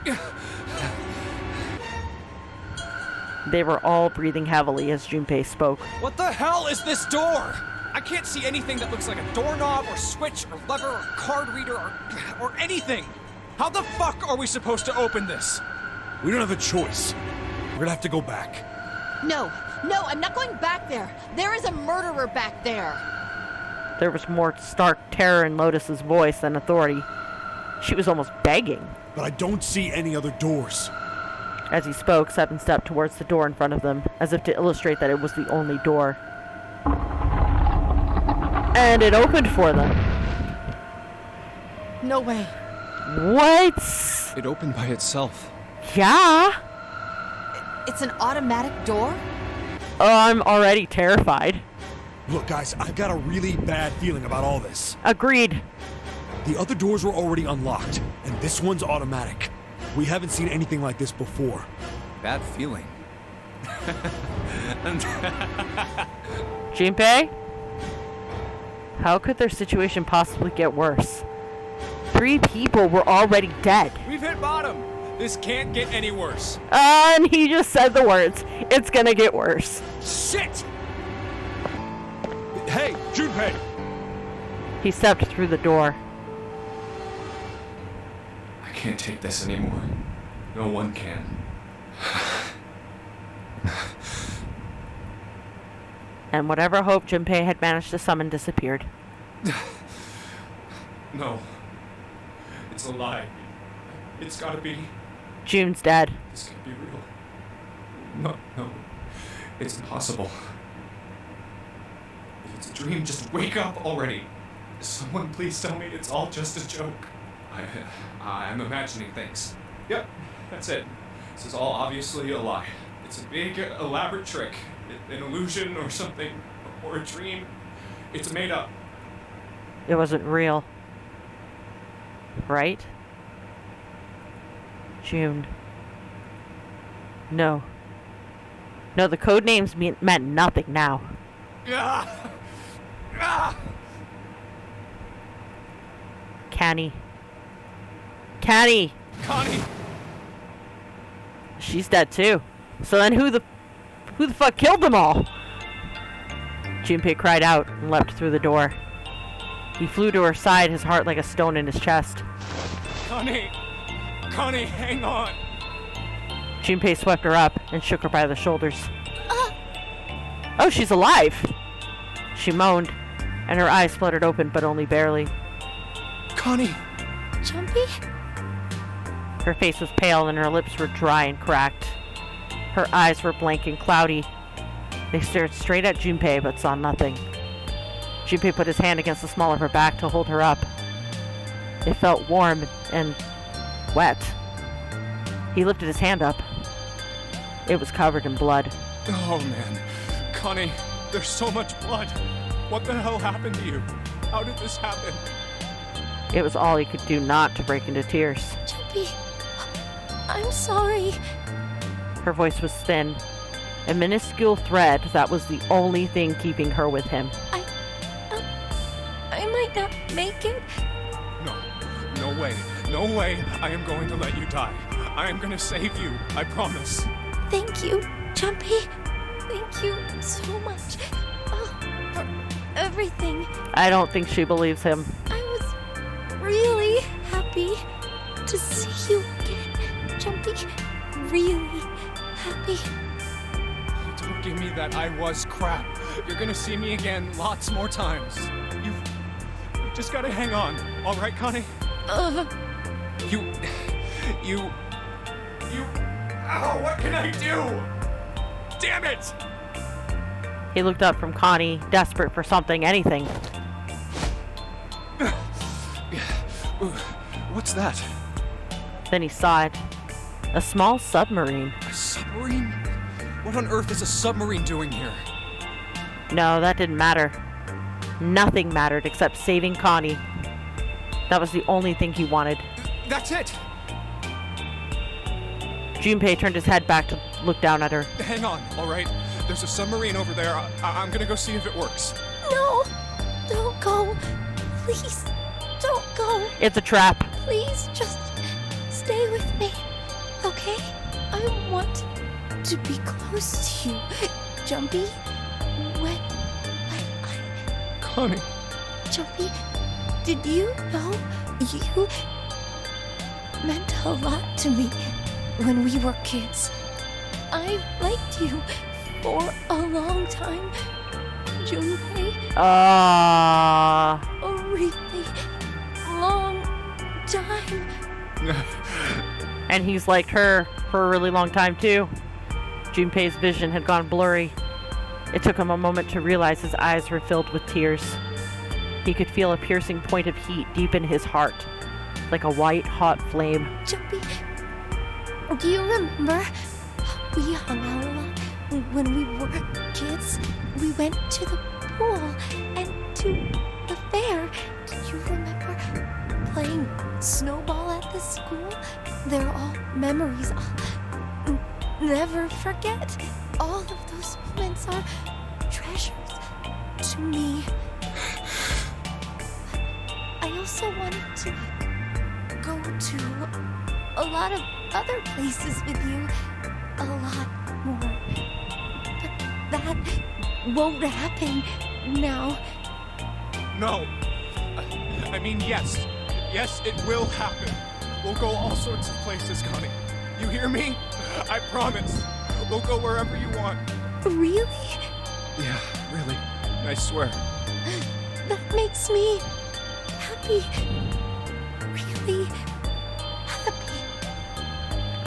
They were all breathing heavily as Junpei spoke. What the hell is this door? I can't see anything that looks like a doorknob or switch or lever or card reader or anything. How the fuck are we supposed to open this? We don't have a choice. We're gonna have to go back. No, I'm not going back there. There is a murderer back there. There was more stark terror in Lotus's voice than authority. She was almost begging. But I don't see any other doors. As he spoke, 7 stepped towards the door in front of them, as if to illustrate that it was the only door. And it opened for them. No way. What? It opened by itself. Yeah. It's an automatic door? Oh, I'm already terrified. Look, guys, I've got a really bad feeling about all this. Agreed. The other doors were already unlocked, and this one's automatic. We haven't seen anything like this before. Bad feeling. Junpei? How could their situation possibly get worse? 3 people were already dead. We've hit bottom. This can't get any worse. And he just said the words. It's gonna get worse. Shit! Hey, Junpei! He stepped through the door. I can't take this anymore. No one can. And whatever hope Junpei had managed to summon disappeared. No. It's a lie. It's gotta be. June's dead. This can't be real. No. It's impossible. If it's a dream, just wake up already. Someone please tell me it's all just a joke. I'm imagining things. Yep, that's it. This is all obviously a lie. It's a big, elaborate trick. An illusion or something. Or a dream. It's made up. It wasn't real. Right? June. No. No, the code names meant nothing now. Ah! Ah! Canny. Canny! Connie! She's dead too. So then who the fuck killed them all? Junpei cried out and leapt through the door. He flew to her side, his heart like a stone in his chest. Connie! Connie, hang on! Junpei swept her up and shook her by the shoulders. Oh, she's alive! She moaned, and her eyes fluttered open, but only barely. Connie! Junpei? Her face was pale and her lips were dry and cracked. Her eyes were blank and cloudy. They stared straight at Junpei but saw nothing. Junpei put his hand against the small of her back to hold her up. It felt warm and wet. He lifted his hand up. It was covered in blood. Oh man. Connie, there's so much blood. What the hell happened to you? How did this happen? It was all he could do not to break into tears. Junpei, I'm sorry. Her voice was thin, a minuscule thread that was the only thing keeping her with him. I might not make it. No way. No way I am going to let you die. I am going to save you. I promise. Thank you, Junpei. Thank you so much for everything. I don't think she believes him. I was really happy to see you again, Junpei. Really happy. Don't give me that I was crap. You're gonna see me again lots more times. You've just gotta hang on. All right, Connie? You... Ow, what can I do? Damn it! He looked up from Connie, desperate for something, anything. What's that? Then he saw it. A small submarine. A submarine? What on earth is a submarine doing here? No, that didn't matter. Nothing mattered except saving Connie. That was the only thing he wanted. That's it! Junpei turned his head back to look down at her. Hang on, all right? There's a submarine over there. I'm gonna go see if it works. No! Don't go. Please, don't go. It's a trap. Please, just stay with me, okay? I want to be close to you, Junpei. When I... Connie. Junpei, did you know you meant a lot to me when we were kids? I liked you for a long time, Junpei. A really long time. And he's liked her for a really long time too. Junpei's vision had gone blurry. It took him a moment to realize his eyes were filled with tears. He could feel a piercing point of heat deep in his heart, like a white, hot flame. Junpei, do you remember? We hung out a lot when we were kids. We went to the pool and to the fair. Do you remember playing snowball at the school? They're all memories I'll never forget. All of those moments are treasures to me. I also wanted to go to a lot of other places with you. A lot more. But that won't happen now. No. I mean, yes. Yes, it will happen. We'll go all sorts of places, Connie. You hear me? I promise. We'll go wherever you want. Really? Yeah, really. I swear. That makes me happy. Really happy.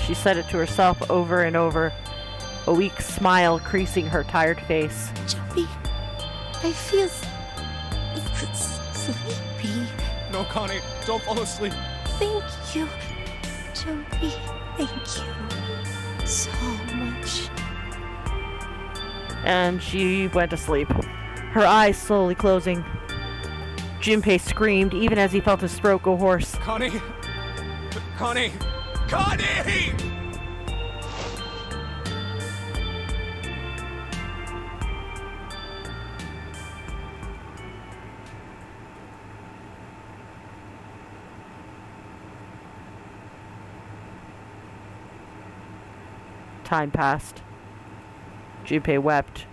She said it to herself over and over, a weak smile creasing her tired face. Junpei, I feel sleepy. No, Connie, don't fall asleep. Thank you, Junpei. Thank you so much. And she went to sleep, her eyes slowly closing. Junpei screamed even as he felt his throat go hoarse. Connie! Connie! Connie! Time passed. Junpei wept,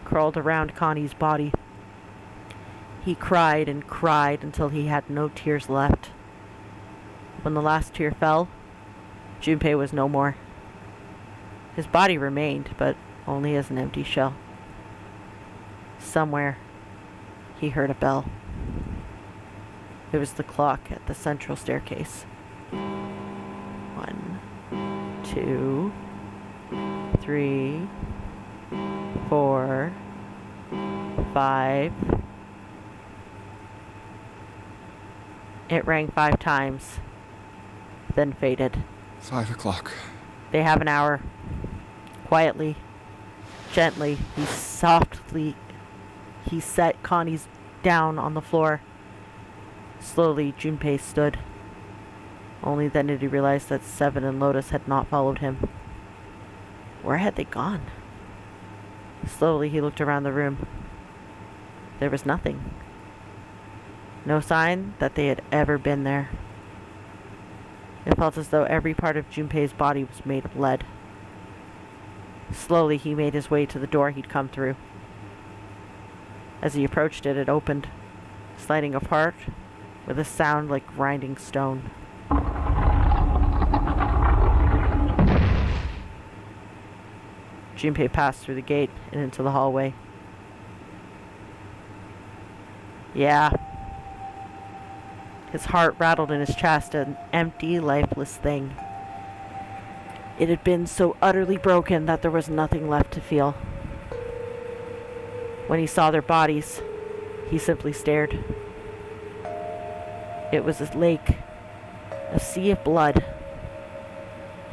crawled around Connie's body. He cried and cried until he had no tears left. When the last tear fell, Junpei was no more. His body remained, but only as an empty shell. Somewhere, he heard a bell. It was the clock at the central staircase. 1, 2, 3, 4, 5. It rang 5 times, then faded. 5 o'clock. They have an hour. Quietly, gently, he set Connie's down on the floor. Slowly, Junpei stood. Only then did he realize that Seven and Lotus had not followed him. Where had they gone? Slowly, he looked around the room. There was nothing. No sign that they had ever been there. It felt as though every part of Junpei's body was made of lead. Slowly, he made his way to the door he'd come through. As he approached it, it opened, sliding apart with a sound like grinding stone. Junpei passed through the gate and into the hallway. Yeah. His heart rattled in his chest, an empty, lifeless thing. It had been so utterly broken that there was nothing left to feel. When he saw their bodies, he simply stared. It was a lake, a sea of blood.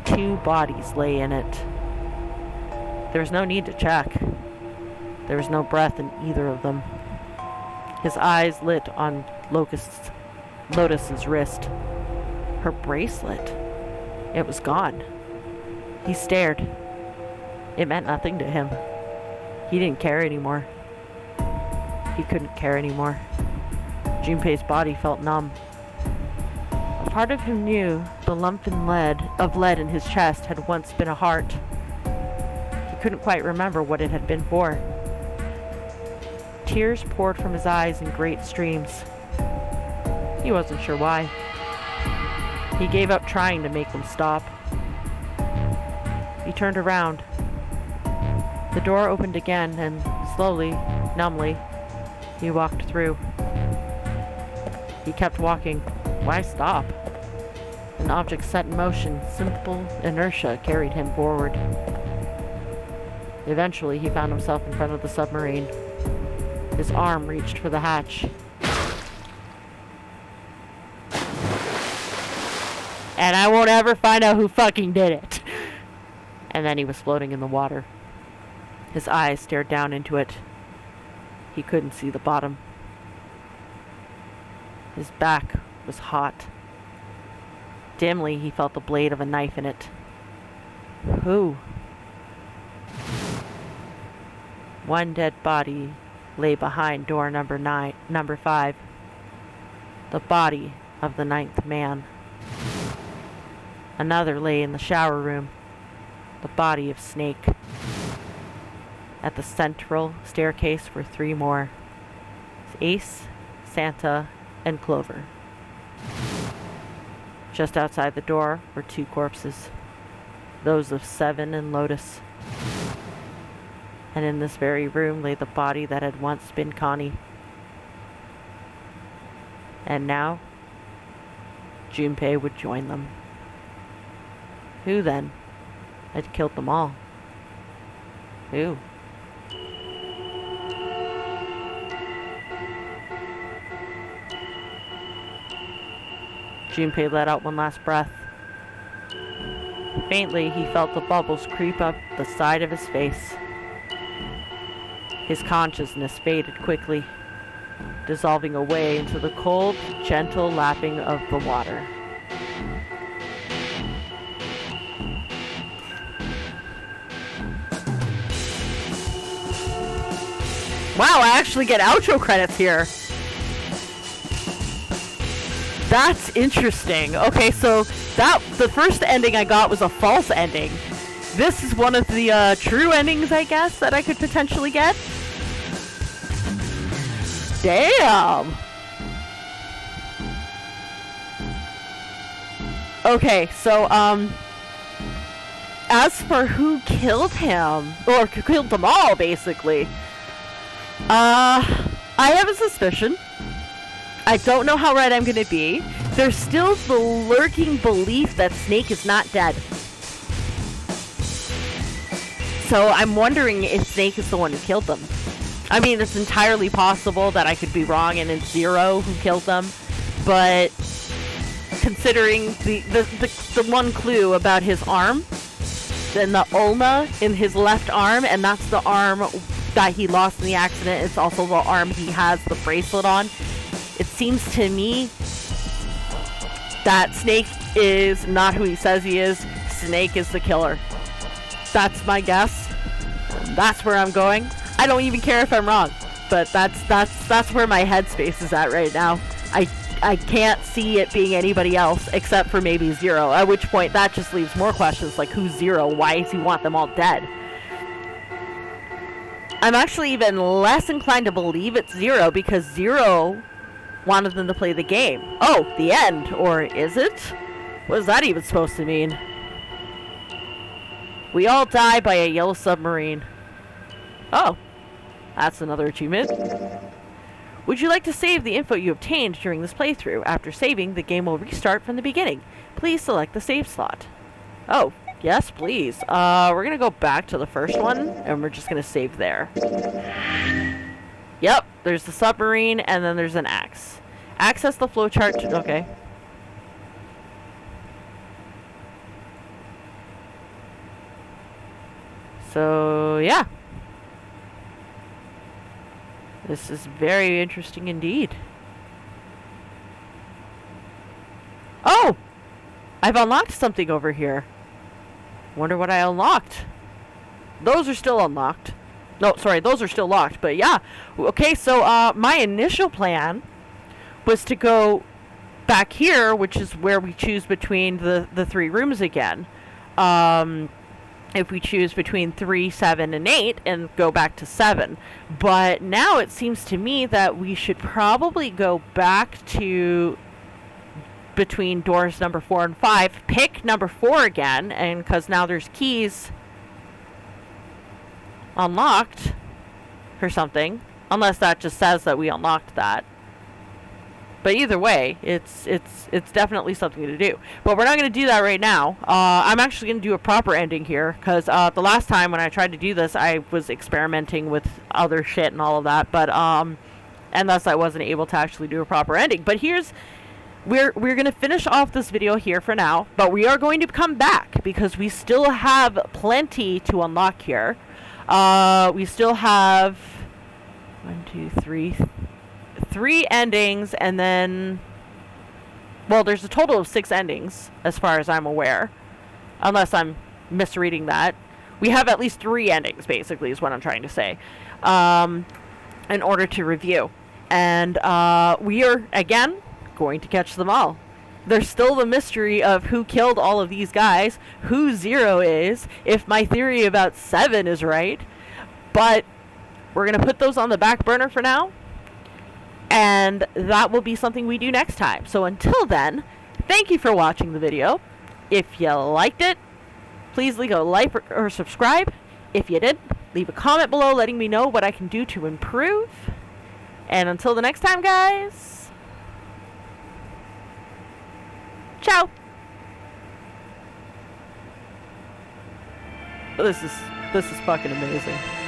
2 bodies lay in it. There was no need to check. There was no breath in either of them. His eyes lit on Lotus's wrist. Her bracelet. It was gone. He stared. It meant nothing to him. He didn't care anymore. He couldn't care anymore. Junpei's body felt numb. A part of him knew the lump of lead in his chest had once been a heart. He couldn't quite remember what it had been for. Tears poured from his eyes in great streams. He wasn't sure why. He gave up trying to make them stop. He turned around. The door opened again, and slowly, numbly, he walked through. He kept walking. Why stop? An object set in motion, simple inertia carried him forward. Eventually, he found himself in front of the submarine. His arm reached for the hatch. and I won't ever find out who fucking did it. And then he was floating in the water. His eyes stared down into it. He couldn't see the bottom. His back was hot. Dimly, he felt the blade of a knife in it. Who? One dead body lay behind door number 5. The body of the 9th man. Another lay in the shower room. The body of Snake. At the central staircase were 3 more. Ace, Santa, and Clover. Just outside the door were 2 corpses. Those of Seven and Lotus. And in this very room lay the body that had once been Connie. And now, Junpei would join them. Who then had killed them all? Who? Junpei let out one last breath. Faintly, he felt the bubbles creep up the side of his face. His consciousness faded quickly, dissolving away into the cold, gentle lapping of the water. Wow, I actually get outro credits here. That's interesting. Okay, so the first ending I got was a false ending. This is one of the true endings, I guess, that I could potentially get. Damn! Okay, so, as for who killed him, or killed them all, basically, I have a suspicion. I don't know how right I'm gonna be. There's still the lurking belief that Snake is not dead. So I'm wondering if Snake is the one who killed them. I mean, it's entirely possible that I could be wrong and it's Zero who killed them, but considering the one clue about his arm, then the ulna in his left arm, and that's the arm that he lost in the accident, it's also the arm he has the bracelet on. It seems to me that Snake is not who he says he is. Snake is the killer. That's my guess. That's where I'm going. I don't even care if I'm wrong, but that's where my headspace is at right now. I can't see it being anybody else except for maybe Zero, at which point that just leaves more questions like who's Zero? Why does he want them all dead? I'm actually even less inclined to believe it's Zero because Zero wanted them to play the game. Oh, the end. Or is it? What is that even supposed to mean? We all die by a yellow submarine. Oh, that's another achievement. Would you like to save the info you obtained during this playthrough? After saving, the game will restart from the beginning. Please select the save slot. Oh, yes, please. We're gonna go back to the first one, and we're just gonna save there. Yep, there's the submarine, and then there's an axe. Access the flowchart to... Okay. So, yeah. This is very interesting indeed. Oh! I've unlocked something over here. Wonder what I unlocked. Those are still unlocked. No, sorry, those are still locked, but yeah. Okay, so my initial plan was to go back here, which is where we choose between the 3 rooms again. If we choose between 3, 7, and 8, and go back to 7. But now it seems to me that we should probably go back to between doors number 4 and 5, pick number 4 again, and because now there's keys unlocked or something, unless that just says that we unlocked that. But either way, it's definitely something to do. But we're not going to do that right now. I'm actually going to do a proper ending here, because the last time when I tried to do this, I was experimenting with other shit and all of that, but and thus I wasn't able to actually do a proper ending. But here's we're going to finish off this video here for now, but we are going to come back because we still have plenty to unlock here. We still have 3 endings, and then, well, there's a total of 6 endings as far as I'm aware, unless I'm misreading that. We have at least 3 endings, basically, is what I'm trying to say, in order to review. And we are, again, going to catch them all. There's still the mystery of who killed all of these guys, who Zero is, if my theory about 7 is right. But we're going to put those on the back burner for now, and that will be something we do next time. So until then, thank you for watching the video. If you liked it, please leave a like or subscribe. If you did, leave a comment below letting me know what I can do to improve. And until the next time, guys, ciao. This is fucking amazing.